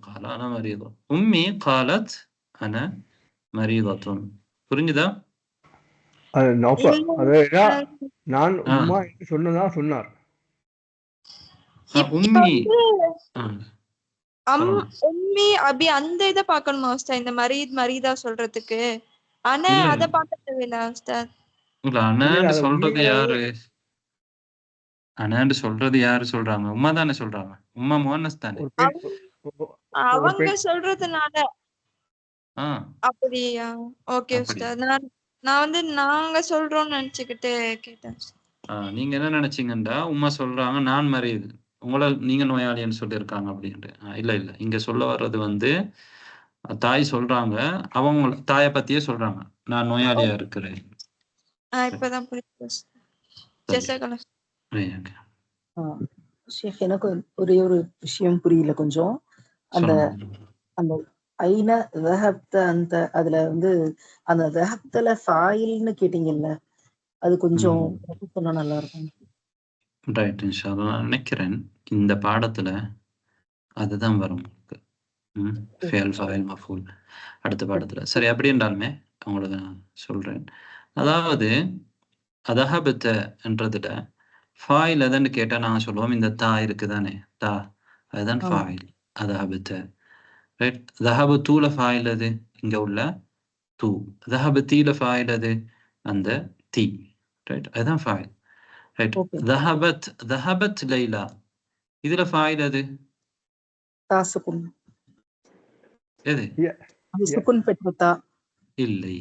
Speaker 1: கால அன மரீதுன், உம்மி காலத் அன மரீதத்துன். புரிஞ்சுதா?
Speaker 13: நான் உம்மா என்று சொன்னதா சொன்னார்.
Speaker 1: உம்மி
Speaker 3: உம்மி அபி அந்த இத பார்க்கணுமா உஸ்தாத்? இந்த மரீதா சொல்றதுக்கு அன அத பார்க்க தேவையில்லை உஸ்தாத்.
Speaker 1: இல்ல அனன்னு சொல்றது யாரு? அனன்னு சொல்றது யாரு சொல்றாங்க? உம்மா தானே சொல்றாங்க. உம்மா முஅன்னஸ் தானே.
Speaker 13: ஒரு பேர் ஒரு
Speaker 3: அவங்க
Speaker 13: பேர்
Speaker 3: சொல்றதுனால
Speaker 1: ஆ
Speaker 3: அப்படியா? ஓகே
Speaker 1: அப்படி.
Speaker 3: உஸ்தாத். நான் வந்து நாங்க சொல்றோம்னு நினைச்சுக்கிட்டு கேட்டேன்.
Speaker 1: நீங்க என்ன நினைச்சீங்கண்டா, உம்மா சொல்றாங்க நான் மறியுது. உங்கள நீங்க நோயாளின்னு சொல்லியிருக்காங்க அப்படின்ட்டு. இல்ல இல்ல. இங்க சொல்ல வர்றது வந்து தாய் சொல்றாங்க. அவங்க தாய பத்தியே சொல்றாங்க. நான் நோயாளியா இருக்கிறேன்.
Speaker 3: இப்பதான் புரியுது.
Speaker 1: சரி.
Speaker 3: ஜஸாக்கல்லாஹ்.
Speaker 1: ஓகே.
Speaker 8: ஷேக் எனக்கு ஒரே ஒரு விஷயம் புரியல கொஞ்சம். அந்த
Speaker 1: சொல்லுங்க.
Speaker 8: அந்த ஐன தஹப்த அந்த அதுல வந்து அந்த தஹப்தல ஃபாயில்னு கேட்டீங்கல்ல, அது கொஞ்சம் சொன்னா நல்லா இருக்கும்.
Speaker 1: ரைட் இன்ஷா அல்லாஹ். நான் நினைக்கிறேன் இந்த பாடத்துல அதுதான் வரும் உங்களுக்கு. ஃபியல் ஃபாயில் மஃபூல் அடுத்த பாடத்துல. சரி, அப்படி என்றாலுமே உங்களுக்கு நான் சொல்றேன். அதாவது அதஹபத்த என்றதுல ஃபாயில் எதுன்னு கேட்டா நாங்க சொல்லுவோம் இந்த தா இருக்குதானே, தா அதுதான் ஃபாயில். அதஹபத்த. ரைட். தஹபத்தூல ஃபாயில் அது இங்க உள்ள தூ. தஹபத்தீல ஃபாயில் அது அந்த தீ. ரைட். அதுதான் ஃபாயில். ரைட். தஹபத் லைலா இதுல ஃபாயில் அது
Speaker 8: தாசுகுன்.
Speaker 1: எது?
Speaker 8: சுகுன் பெற்றதா
Speaker 1: இல்லை.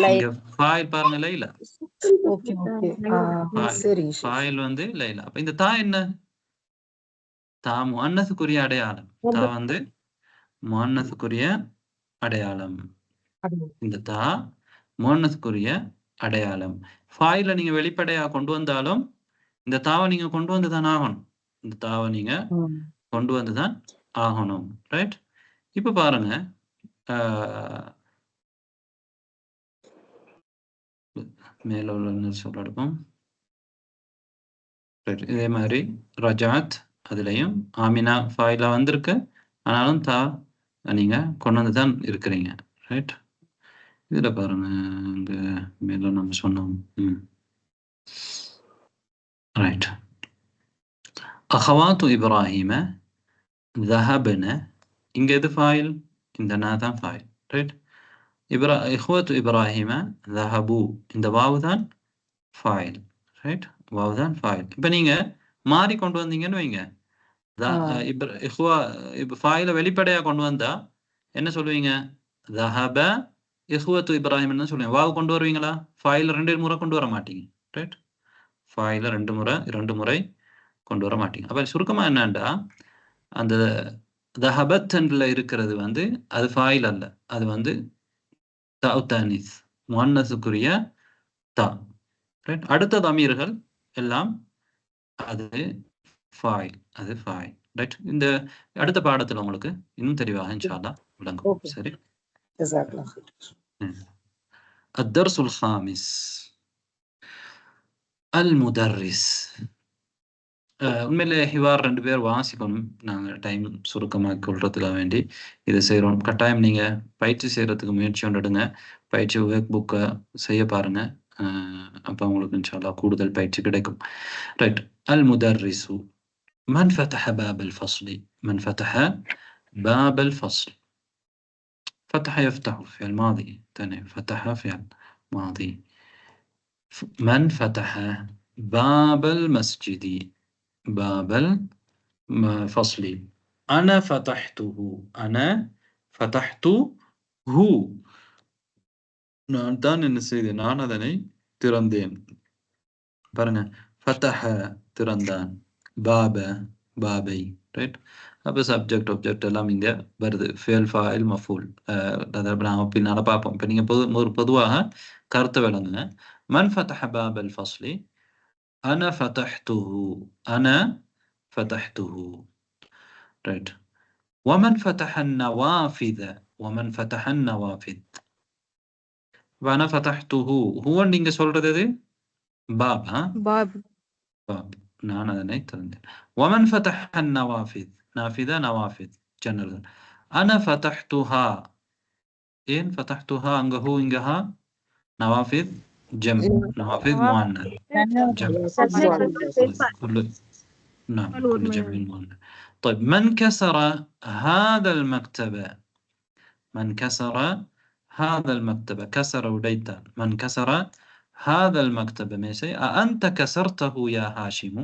Speaker 1: இங்க ஃபாயில் பாருங்க லைலா.
Speaker 8: Okay okay. சரி
Speaker 1: ஃபாயில் வந்து லைலா. அப்ப இந்த தா என்ன? தா முஅன்னஸுக்குரிய அடையாளம். தா வந்து முஅன்னஸுக்குரிய அடையாளம். இந்த தா முஅன்னஸுக்குரிய அடையாளம். ஃபாயில நீங்க வெளிப்படையா கொண்டு வந்தாலும் இந்த தாவை நீங்க கொண்டு வந்துதான் ஆகணும். இந்த தாவை நீங்க கொண்டு வந்துதான் ஆகணும். ரைட். இப்ப பாருங்க, மேல உள்ள சொல்ல இருக்கும். இதே மாதிரி ரஜாத் அதுலயும் ஆமினா ஃபாயிலா வந்திருக்கு. ஆனாலும் தா நீங்க கொண்டு வந்து தான் இருக்கிறீங்க. ரைட். இதுல பாருங்க, இங்க மேல நம்ம சொன்னோம். ரைட். அஹவாத்து இப்ராஹிம ذهبன. இங்க எது ஃபாயில்? இந்த நா தான் ஃபாயில். ரைட். இஹ்வத்து இப்ராஹிம ذهبوا இந்த வாவு தான் ஃபாயில். ரைட். வாவு தான் ஃபாயில். இப்ப நீங்க மாறி கொண்டு வந்தீங்கன்னு வைங்க, ஃபாயில வெளிப்படையா கொண்டு வந்தா என்ன சொல்லுவீங்க? ذهب இஹ்வத்து இப்ராஹிம்னு சொல்லுவீங்க. வாவு கொண்டு வருவீங்களா? ஃபாயில 2 முறை கொண்டு வர மாட்டீங்க. ரைட். ஃபாயில 2 முறை கொண்டு வர மாட்டீங்க. அப்ப சுருக்கமா என்னண்டா, அந்த தஹபத்ல இருக்கிறது வந்து அது ஃபாயில் அல்ல, அது வந்து தாஉ தானீஸ் முஅன்னஸுக்குரிய தா. ரைட். அடுத்த தமீர்கள் எல்லாம் அது ஃபாயில், அது ஃபாயில். ரைட். இந்த அடுத்த பாடத்துல உங்களுக்கு இன்னும் தெளிவாக இன்ஷா அல்லாஹ் விளங்கும். சரி.
Speaker 8: ஜஸாக்கல்லாஹ்.
Speaker 1: الدرس الخامس المدرس. உண்மையிலே ஹிவார் 2 பேர் வாசிக்கணும். நாங்கள் டைம் சுருக்கமாக கொள்றதுக்காக வேண்டி இதை செய்கிறோம். கட்டாயம் நீங்கள் பயிற்சி செய்கிறதுக்கு முயற்சி கொண்டுடுங்க. பயிற்சி ஒர்க் புக்கை செய்ய பாருங்க. அப்போ உங்களுக்கு இன்ஷா அல்லாஹ் கூடுதல் பயிற்சி கிடைக்கும். ரைட். அல் முதர்ரிசு மன் ஃபதஹ பாபல் ஃபஸ்லி. மன் ஃபதஹ பாபல் ஃபஸ்ல். فتح يفتح في الماضي. تاني فتح فعل ماضي. من فتح باب المسجد. باب الفصل. أنا فتحته. أنا فتحته. நான் தான் என்ன செய்தேன்? நான் அதனை திறந்தேன். பாருங்க, ஃபதஹ திறந்தான், பாப பாபை. ரைட். அப்போ சப்ஜெக்ட் ஆப்ஜெக்ட் எல்லாம் இங்க வருது. ஃபியல் ஃபாயில் மஃபூல். அதை நாம பின்னால பார்ப்போம். இப்போ நீங்க பொதுவாக கருத்தை விளங்குங்க. மன் ஃபதஹ பாபல் ஃபஸ்லி. أنا فتحته. أنا فتحته. right. ومن فتح النوافذ. ومن فتح النوافذ. وأنا فتحته. هو நீங்க சொல்றது எது? باب.
Speaker 12: باب.
Speaker 1: باب. நான் அதனை திறந்தேன். ومن فتح النوافذ. نافذة نوافذ جنرال. أنا فتحتها. إن فتحتها அங்க هو இங்க ها. نوافذ جمع. نوافذ مؤنث. جمع. كل نعم كل جمع مؤنث. طيب من كسر هذا المكتب. من كسر هذا المكتب. كسر وديتا. من كسر هذا المكتب ماشي. أأنت كسرته يا هاشم.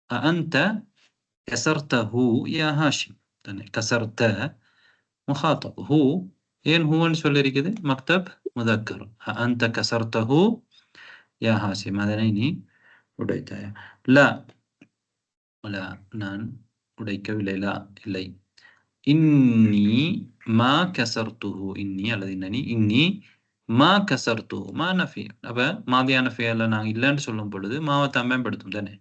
Speaker 1: أأنت கசர்தஹு யா ஹாஷிம் தானே. கசர்த முஹாத்தப், ஹூ ஏன் ஹூன்னு சொல்லியிருக்குது, மக்தப் முதக்கர். அந்த கசர்தஹு யா ஹாஷிம், அதனை நீ உடைத்தாயா. லா லா நான் உடைக்கவில்லை, லா இல்லை. இன்னி மா கசர்துஹு, இன்னி அல்லது இன்னனி, இன்னி மா கசர்துஹு, மா நஃபி. அப்ப மாதியான ஃபியல்ல நாங்கள் இல்லைன்னு சொல்லும் பொழுது மாவை தான் பயன்படுத்தும் தானே.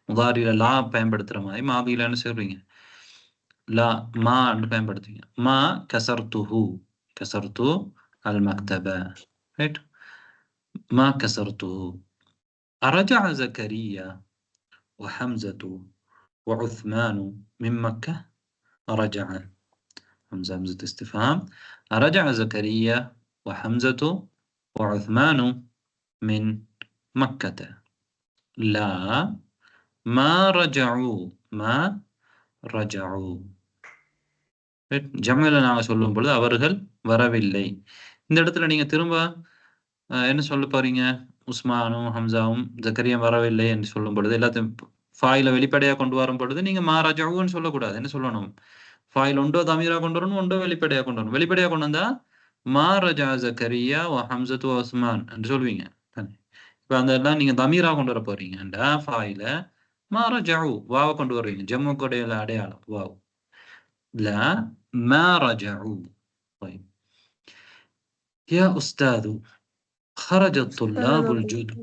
Speaker 1: முதாரியில லா பயன்படுத்துற மாதிரி மாதியில என்ன சொல்றீங்க, லா மா பயன்படுத்துவீங்க. மா கசர்துஹு, கசர்து அல் மக்தப, ரைட். மா கசர்துஹு. அரஜஅ زكريا وحمزة وعثمان من مكة. رجع همزة استفهام. رجع زكريا وحمزة وعثمان من مكة. لا ما رجعوا، ما رجعوا. ஜம்மில நாங்கள் சொல்லும் பொழுது அவர்கள் வரவில்லை. இந்த இடத்துல நீங்க திரும்ப என்ன சொல்ல போறீங்க, உஸ்மானும் ஹம்சாவும் ஜக்கரியும் வரவில்லை என்று சொல்லும் பொழுது எல்லாத்தையும் ஃபாயில வெளிப்படையா கொண்டு வரும் பொழுது நீங்க மா ரஜவுன்னு சொல்லக்கூடாது. என்ன சொல்லணும், ஃபாயில் ஒன்றோ தமீரா கொண்டு வரணும், ஒன்றோ வெளிப்படையா கொண்டு வரணும். வெளிப்படையா கொண்டு வந்தா மா ரஜா ஜக்கரியா வ ஹம்சத்து வ உஸ்மான் என்று சொல்வீங்க. இப்ப அந்த எல்லாம் நீங்க தமீரா கொண்டு வர போறீங்கண்டா ஃபாயில மா ரஜவு வாவை கொண்டு வருவீங்க. ஜம்மு கொடையில அடையாளம் வாவ். லா மா ரஜவு. طيب يا أستاذ خرج الطلاب الجدد.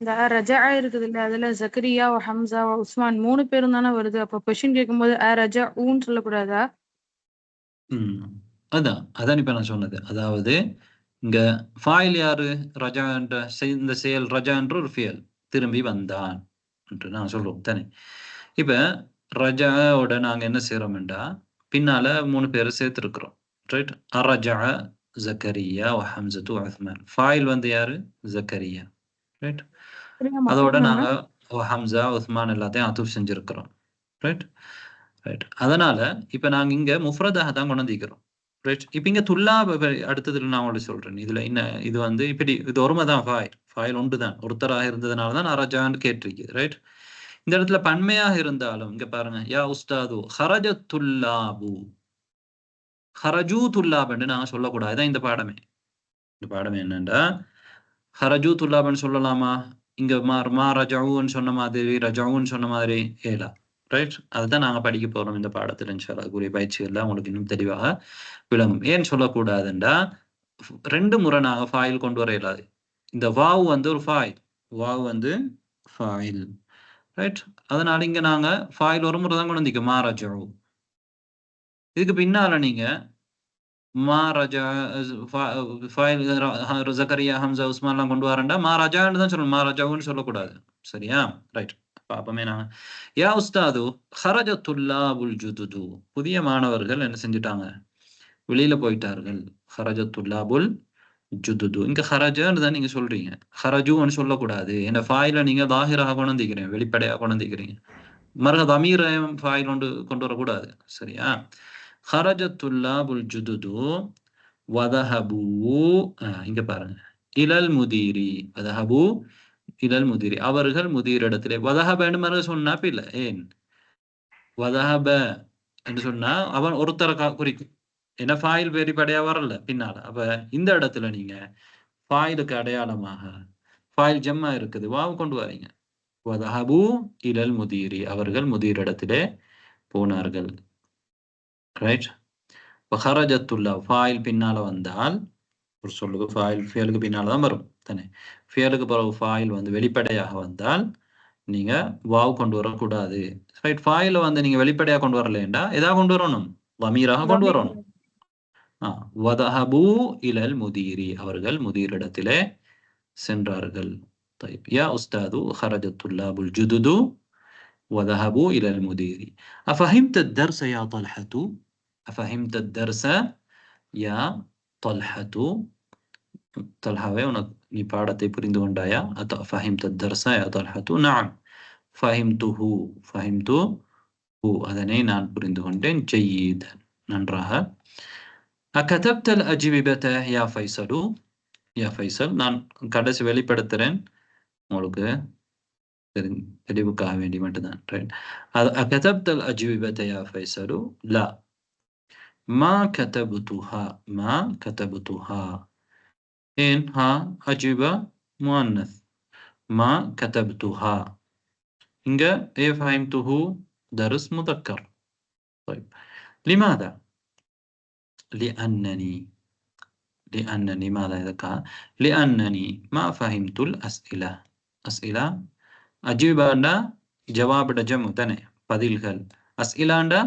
Speaker 12: இந்த ரஜா இருக்குது இல்ல, அதுல ஜக்கரியா ஹம்சா உஸ்மான் 3 பேரும் தானே வருது. அப்ப கொஸ்டின் கேட்கும்போது ரஜா ஊன்னு சொல்லக்கூடாதா?
Speaker 1: அதான் இப்ப நான் சொன்னது. அதாவது இங்க ஃபாயில் யாரு, ரஜா என்ற இந்த செயல், ரஜா என்ற ஒரு ஃபியல் திரும்பி வந்தான் என்று நான் சொல்றோம் தானே. இப்ப ரஜாவோட நாங்க என்ன செய்யறோம்டா பின்னால 3 பேரை சேர்த்திருக்கிறோம், ரைட். அரஜா ஜக்கரியா வ ஹம்சத்து வ உஸ்மான். ஃபாயில் வந்து யாரு, ஜக்கரியா, ரைட். அதோட நாங்க ஹம்சா உஸ்மான் எல்லாத்தையும் அத்துப் செஞ்சிருக்கிறோம், ரைட் ரைட். அதனால இப்ப நாங்க இங்க முஃப்ரதாக தான் கொண்டு வந்திருக்கிறோம், ரைட். இப்ப இங்க துல்லாப் அடுத்ததுல நான் உங்களுக்கு சொல்றேன். இதுல என்ன, இது வந்து இப்படி இது ஒருமை தான், ஃபாயில் ஒன்று தான், ஒருத்தராக இருந்ததுனாலதான் அரஜான்னு கேட்டிருக்கு, ரைட். இந்த இடத்துல பன்மையாக இருந்தாலும் இங்க பாருங்க, யா உஸ்தாது ஹரஜ துல்லாபு, ஹரஜூ துல்லாப்னு நாங்க சொல்லக்கூடாது. இந்த பாடமே, இந்த பாடமே என்னண்டா ஹரஜூ துல்லாப்னு சொல்லலாமா, இங்க மா ரஜவுன்னு சொன்ன மாதிரி ரஜவுன்னு சொன்ன மாதிரி ஏலா, ரைட். அதுதான் நாங்க படிக்க போறோம் இந்த பாடத்துல. இன்ஷா அல்லாஹ் கூடிய பயிற்சிகள்ல உங்களுக்கு இன்னும் தெளிவாக விளங்கும். ஏன் சொல்லக்கூடாதுண்டா 2 முறை நாங்க ஃபாயில் கொண்டு வர இயலாது. இந்த வாவ் வந்து ஒரு ஃபாயில், வாவ் வந்து ஃபாயில், ரைட். அதனால இங்க நாங்க ஃபாயில் ஒரு முறை தான் கொண்டு வந்திருக்கோம், மா ரஜவு. இதுக்கு பின்னால நீங்க மா ரஜா ஃபாயில் ஜக்கரியா ஹம்சா உஸ்மான் எல்லாம் கொண்டு வரேன்டா மா ரஜான்னு தான் சொல்லணும், மா ரஜாவுன்னு சொல்லக்கூடாது, சரியா, ரைட். பாப்பமே நாங்க யா உஸ்தாது ஹரஜ துல்லாபுல் ஜுதுது, புதிய மாணவர்கள் என்ன செஞ்சுட்டாங்க, வெளியில போயிட்டார்கள். ஹரஜ துல்லாபுல் ஜுதுது, இங்க ஹரஜன்னு தான் நீங்க சொல்றீங்க, ஹரஜுன்னு சொல்லக்கூடாது. என்ன ஃபாயில நீங்க தாஹிராக கொண்டு வந்திக்கிறீங்க, வெளிப்படையாக கொண்டு வந்திக்கிறீங்க. மறுக தமீரையும் ஃபாயில் கொண்டு வரக்கூடாது, சரியா. ஹரஜ துல்லாபுல் ஜுதுது வதஹபு, இங்க பாருங்க, இலல் முதீரி, வதஹபு இலல் முதீரி, அவர்கள் முதீர் இடத்திலே. வதஹபன்னு மறுக சொன்னா இல்ல, ஏன் வதஹப என்று சொன்னா அவன் ஒருத்தரை குறிக்கும், ஏன்னா ஃபாயில் வெளிப்படையா வரல பின்னால. அப்ப இந்த இடத்துல நீங்க ஃபாயிலுக்கு அடையாளமாக ஃபாயில் ஜம்மா இருக்குது, வாவ் கொண்டு வரீங்க. வதஹபு இலல் முதீரி, அவர்கள் முதீர் இடத்திலே போனார்கள், ரைட். ஹரஜத் துல்லாப் ஃபாயில் பின்னால வந்தால் ஒரு சொல்லுக்கு ஃபாயில் ஃபியலுக்கு பின்னால தான் வரும் தானே. ஃபியலுக்கு பிறகு ஃபாயில் வந்து வெளிப்படையாக வந்தால் நீங்க வாவ் கொண்டு வரக்கூடாது, ரைட். ஃபாயில வந்து நீங்க வெளிப்படையாக கொண்டு வரலேண்டா எதாவது கொண்டு வரணும், வமீராக கொண்டு வரணும். வதஹபு இலல் முதீரி, அவர்கள் முதீர் இடத்திலே சென்றார்கள். طيب يا أستاذ خرج الطلاب الجدد وذهبوا إلى المدير. أفهمت الدرس يا طلحة؟ أفهمت الدرس يا طلحة؟ طلحة நீ பாடத்தை புரிந்து கொண்டாயா? أفهمت الدرس يا طلحة؟ نعم فهمته அதனை நான் புரிந்து கொண்டேன். جيد நன்றாக. أكتبت الأجوبة يا فيصل؟ يا فيصل நான் கடைசி வெளிப்படுத்துறேன் உங்களுக்கு. தெளிவுக்காக வேண்டி மட்டும்தான். ரைட். அகதப்தல் அஜ்விபத யா ஃபைசலு லா மா கதபுதுஹா மா கதபுதுஹா. ஏன் ஹா அஜ்விபா முஅன்னஸ் மா கதபுதுஹா. இங்க ஏ ஃபஹிம்துஹு درس مذكر. طيب لماذا؟ لأنني ماذا إذا كان لأنني ما فهمت الأسئلة. أسئلة أجيبا جواب جمع تاني பதில்கள் அஸ்இலாண்டா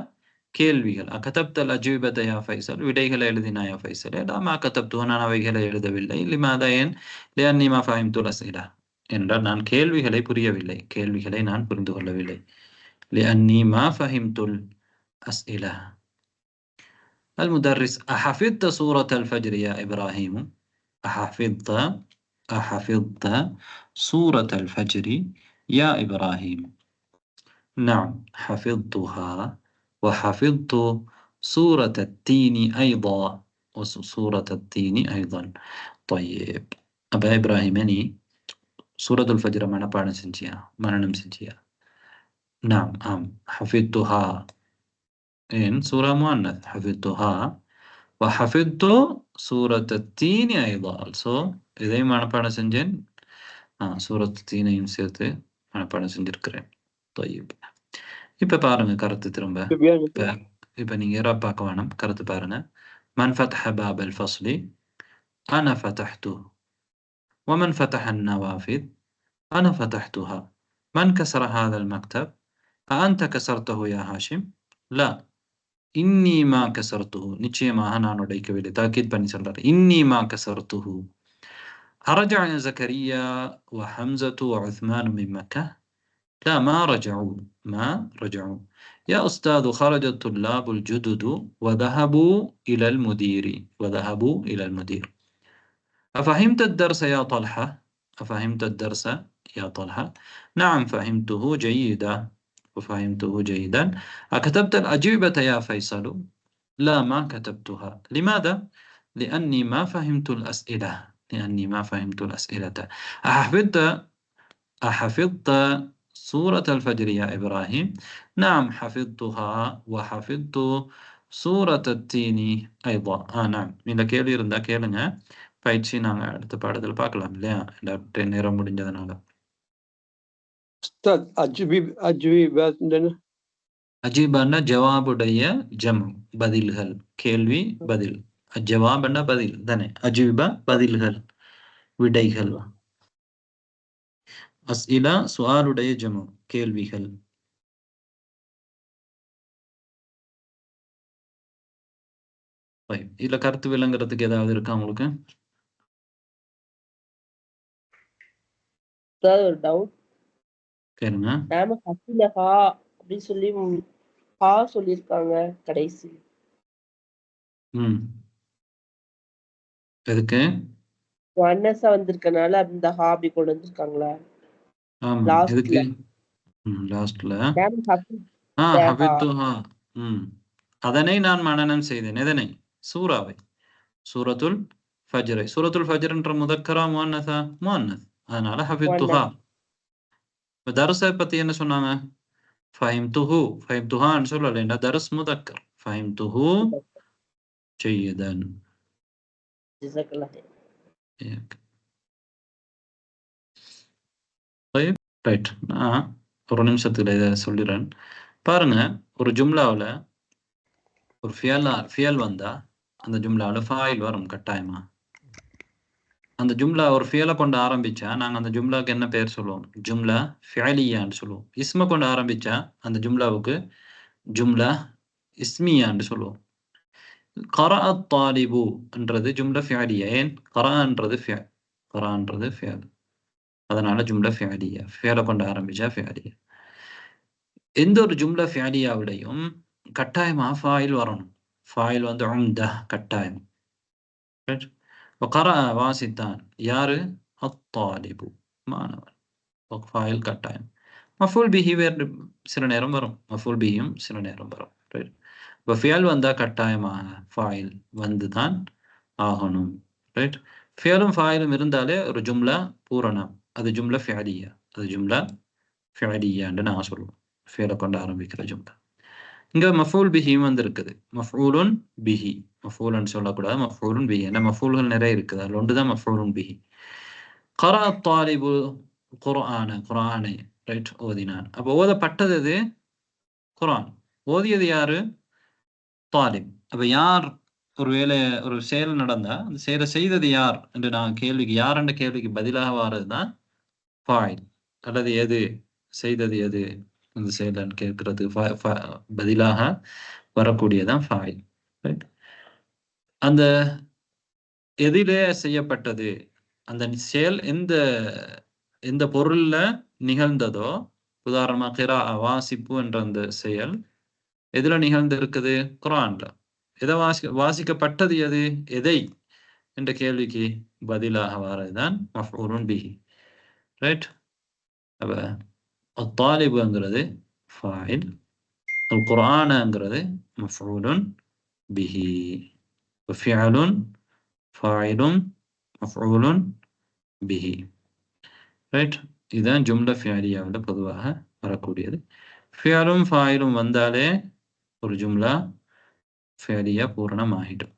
Speaker 1: கேள்விகள். அகதப்தல் அஜ்விபத யா ஃபைசல் விடைகளை எழுதினா யா ஃபைசல். மா கதப்து நான் அவைகளை எழுதவில்லை. லிமாதா ஏன் லிஅன்னி மா ஃபஹிம்துல் அஸ்இலா என்றால் நான் கேள்விகளை புரியவில்லை, கேள்விகளை நான் புரிந்து கொள்ளவில்லை. லிஅன்னி மா ஃபஹிம்துல் அஸ்இலா. المدرس أحفظت سورة الفجر يا إبراهيم؟ أحفظت سورة الفجر يا إبراهيم؟ نعم حفظتها وحفظت سورة التين أيضا وسورة التين أيضا. طيب أبا إبراهيم أني سورة الفجر معنا بعد سنجيا معنا نمسنجيا. نعم حفظتها إن سورة مؤنث حفظتها وحفظت سورة التين أيضا. also இதை மனப்பாடம் செஞ்சேன். சூரத் தீனையும் சேர்த்து மனப்பாடம் செஞ்சிருக்கிறேன். طيب இப்ப பாருங்க கருத்து திரும்ப. இப்ப நீங்க யாரா பார்க்க வேணும், கருத்து பாருங்க. من فتح باب الفصل أنا فتحته ومن فتح النوافذ أنا فتحتها. من كسر هذا المكتب أأنت كسرته يا هاشم؟ لا إني ما كسرته. நிச்சயமாக நான் உடைக்கவில்லை. தாக்கீத் பண்ணி சொல்றாரு. إني ما كسرته. أرجع زكريا وحمزة وعثمان من مكة؟ لا ما رجعوا. يا أستاذ خرج الطلاب الجدد وذهبوا إلى المدير. أفهمت الدرس يا طلحة؟ نعم فهمته جيدا. أكتبت الأجوبة يا فيصل؟ لا ما كتبتها. لماذا؟ لأني ما فهمت الأسئلة. أحفظت سورة الفجر يا إبراهيم؟ نعم حفظتها وحفظت سورة التين أيضا. نعم இந்த கேள்வி இருந்தா கேளுங்க, பயிற்சி நாங்க அடுத்த பாடத்தில் பார்க்கலாம் இல்லையா? நேரம் முடிஞ்சதுனால. அஜீபான்னா ஜவாபுடைய ஜம், பதில்கள், கேள்வி பதில். அஜவாபன்னா பதில் தானே, அஜீபா பதில்கள், விடைகள். அஸ்இலா சுஆலுடைய ஜமு, கேள்விகள். இதுல கருத்து விளங்குறதுக்கு ஏதாவது இருக்கா உங்களுக்கு?
Speaker 5: ஒரு டவுட்
Speaker 1: கேளுங்க.
Speaker 5: நாம ஹசிலஹா அப்படி சொல்லி ஹா சொல்லிருக்காங்க கடைசி.
Speaker 1: எதுக்கு?
Speaker 5: அன்னஸா வந்திருக்கனால அந்த ஹா அப்படி கொண்டு வந்திருக்காங்களா?
Speaker 1: ஆமா, எதுக்கு? லாஸ்ட்ல ஹஃபித்துஹா. அதனை நான் மனனம் செய்தேன். எதனை? சூராவை, சூரத்துல் ஃபஜ்ரை. சூரத்துல் ஃபஜ்ர்ன்ற முதக்கரா முஅன்னஸா? முஅன்னஸ். அதனால ஹஃபித்துஹா. தர்ஸை பத்தி என்ன சொன்னாங்க? ஃபஹிம்துஹான்னு சொல்லல, தர்ஸ் முதக்கர். ஃபஹிம்துஹு ஜய்யிதன். ரைட். நான் ஒரு நிமிஷத்துல இதை சொல்லிடுறேன். பாருங்க, ஒரு ஜும்லாவில் ஒரு ஃபியல் வந்தா அந்த ஜும்லாவில் ஃபாயில் வரும் கட்டாயமா. அந்த ஜும்லா ஒரு ஃபியலை கொண்டு ஆரம்பிச்சா நாங்கள் அந்த ஜும்லாவுக்கு என்ன பேர் சொல்லுவோம்? ஜும்லா ஃபியலியான்னு சொல்லுவோம். இஸ்மை கொண்டு ஆரம்பிச்சா அந்த ஜும்லாவுக்கு ஜும்லா இஸ்மியான்னு சொல்லுவோம். கரஅத் தாலிபு என்றது ஜும்லா ஃபியலியா. ஏன்? கரஅன்றது ஃபியல், அதனால ஜும்லா ஃபியலியா. ஃபியலை கொண்டு ஆரம்பிச்சா ஃபியலியா. எந்த ஒரு ஜும்லா ஃபியலியாவிலையும் கட்டாயமா ஃபாயில் வரணும். ஃபாயில் வந்து உம்தா கட்டாயம். وقرأ வாசித்தான் யாரு? அத்தாலிபு, மாணவன். ஃபாயில் கட்டாயம். மஃபூல் பிஹி சில நேரம் வரும், மஃபூல் பிஹியும் சில நேரம் வரும். இப்போ ஃபியல் வந்தா கட்டாயமாக ஃபாயில் வந்துதான் ஆகணும். ரைட். ஃபியலும் ஃபாயிலும் இருந்தாலே ஒரு ஜும்லா பூரணம், அது ஜும்லா ஃபியலியா, அது ஜும்லா ஃபிஅலியான்னு நான் சொல்லுவோம். ஃபியலை கொண்டு ஆரம்பிக்கிற ஜும்லா. இங்க மஃபூல் பிஹி வந்திருக்குது. மஃபூலுன் பிஹி, மஃபூல்னு சொல்லக்கூடாது, மஃபூலுன் பிஹி. ஏன்னா மஃபூல்கள் நிறைய இருக்குது, அதில் ஒன்று தான் மஃபூலுன் பிஹி. கரா தாலிபு குர்ஆனை ரைட் ஓதினான். அப்போ ஓதப்பட்டது எது? குர்ஆன். ஓதியது யாரு? தாலிப். அப்ப யார் ஒரு வேலை ஒரு செயல் நடந்தா அந்த செயலை செய்தது யார் என்று நான் கேள்விக்கு யார் என்ற கேள்விக்கு பதிலாக வாரதுதான் ஃபாயில். அல்லது எது செய்தது, எது அந்த செயல் கேட்கறது பதிலாக வரக்கூடியதான் ஃபாயில். ரைட். அந்த எதிலே செய்யப்பட்டது, அந்த செயல் எந்த பொருள்ல நிகழ்ந்ததோ, உதாரணமா கிரா வாசிப்பு என்ற அந்த செயல் எதுல நிகழ்ந்து இருக்குது? குர்ஆன்ல. எதை வாசிக்கப்பட்டது எது, எதை என்ற கேள்விக்கு பதிலாக வரதுதான் மஃபூலுன் பிஹி. ரைட். அப்ப அத்தாலிபுங்கிறது ஃபாயில், அல் குர்ஆனுங்கிறது மஃபூலுன் பிஹி. ஃபிஅலுன் ஃபாயிலுன் மஃபூலுன் பிஹி. ரைட். இதுதான் ஜும்லா ஃபிஅலியாவில் பொதுவாக வரக்கூடியது. ஃபிஅலும் ஃபாயிலும் வந்தாலே ஒரு ஜும்லா ஃபிஅலியா பூரணமாகிடும்.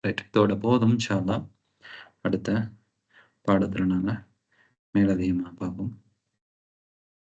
Speaker 1: ரைட். இதோட போதும் இன்ஷா அல்லாஹ். அடுத்த பாடத்தில் நாங்கள் மேலதிகமாக பார்ப்போம்.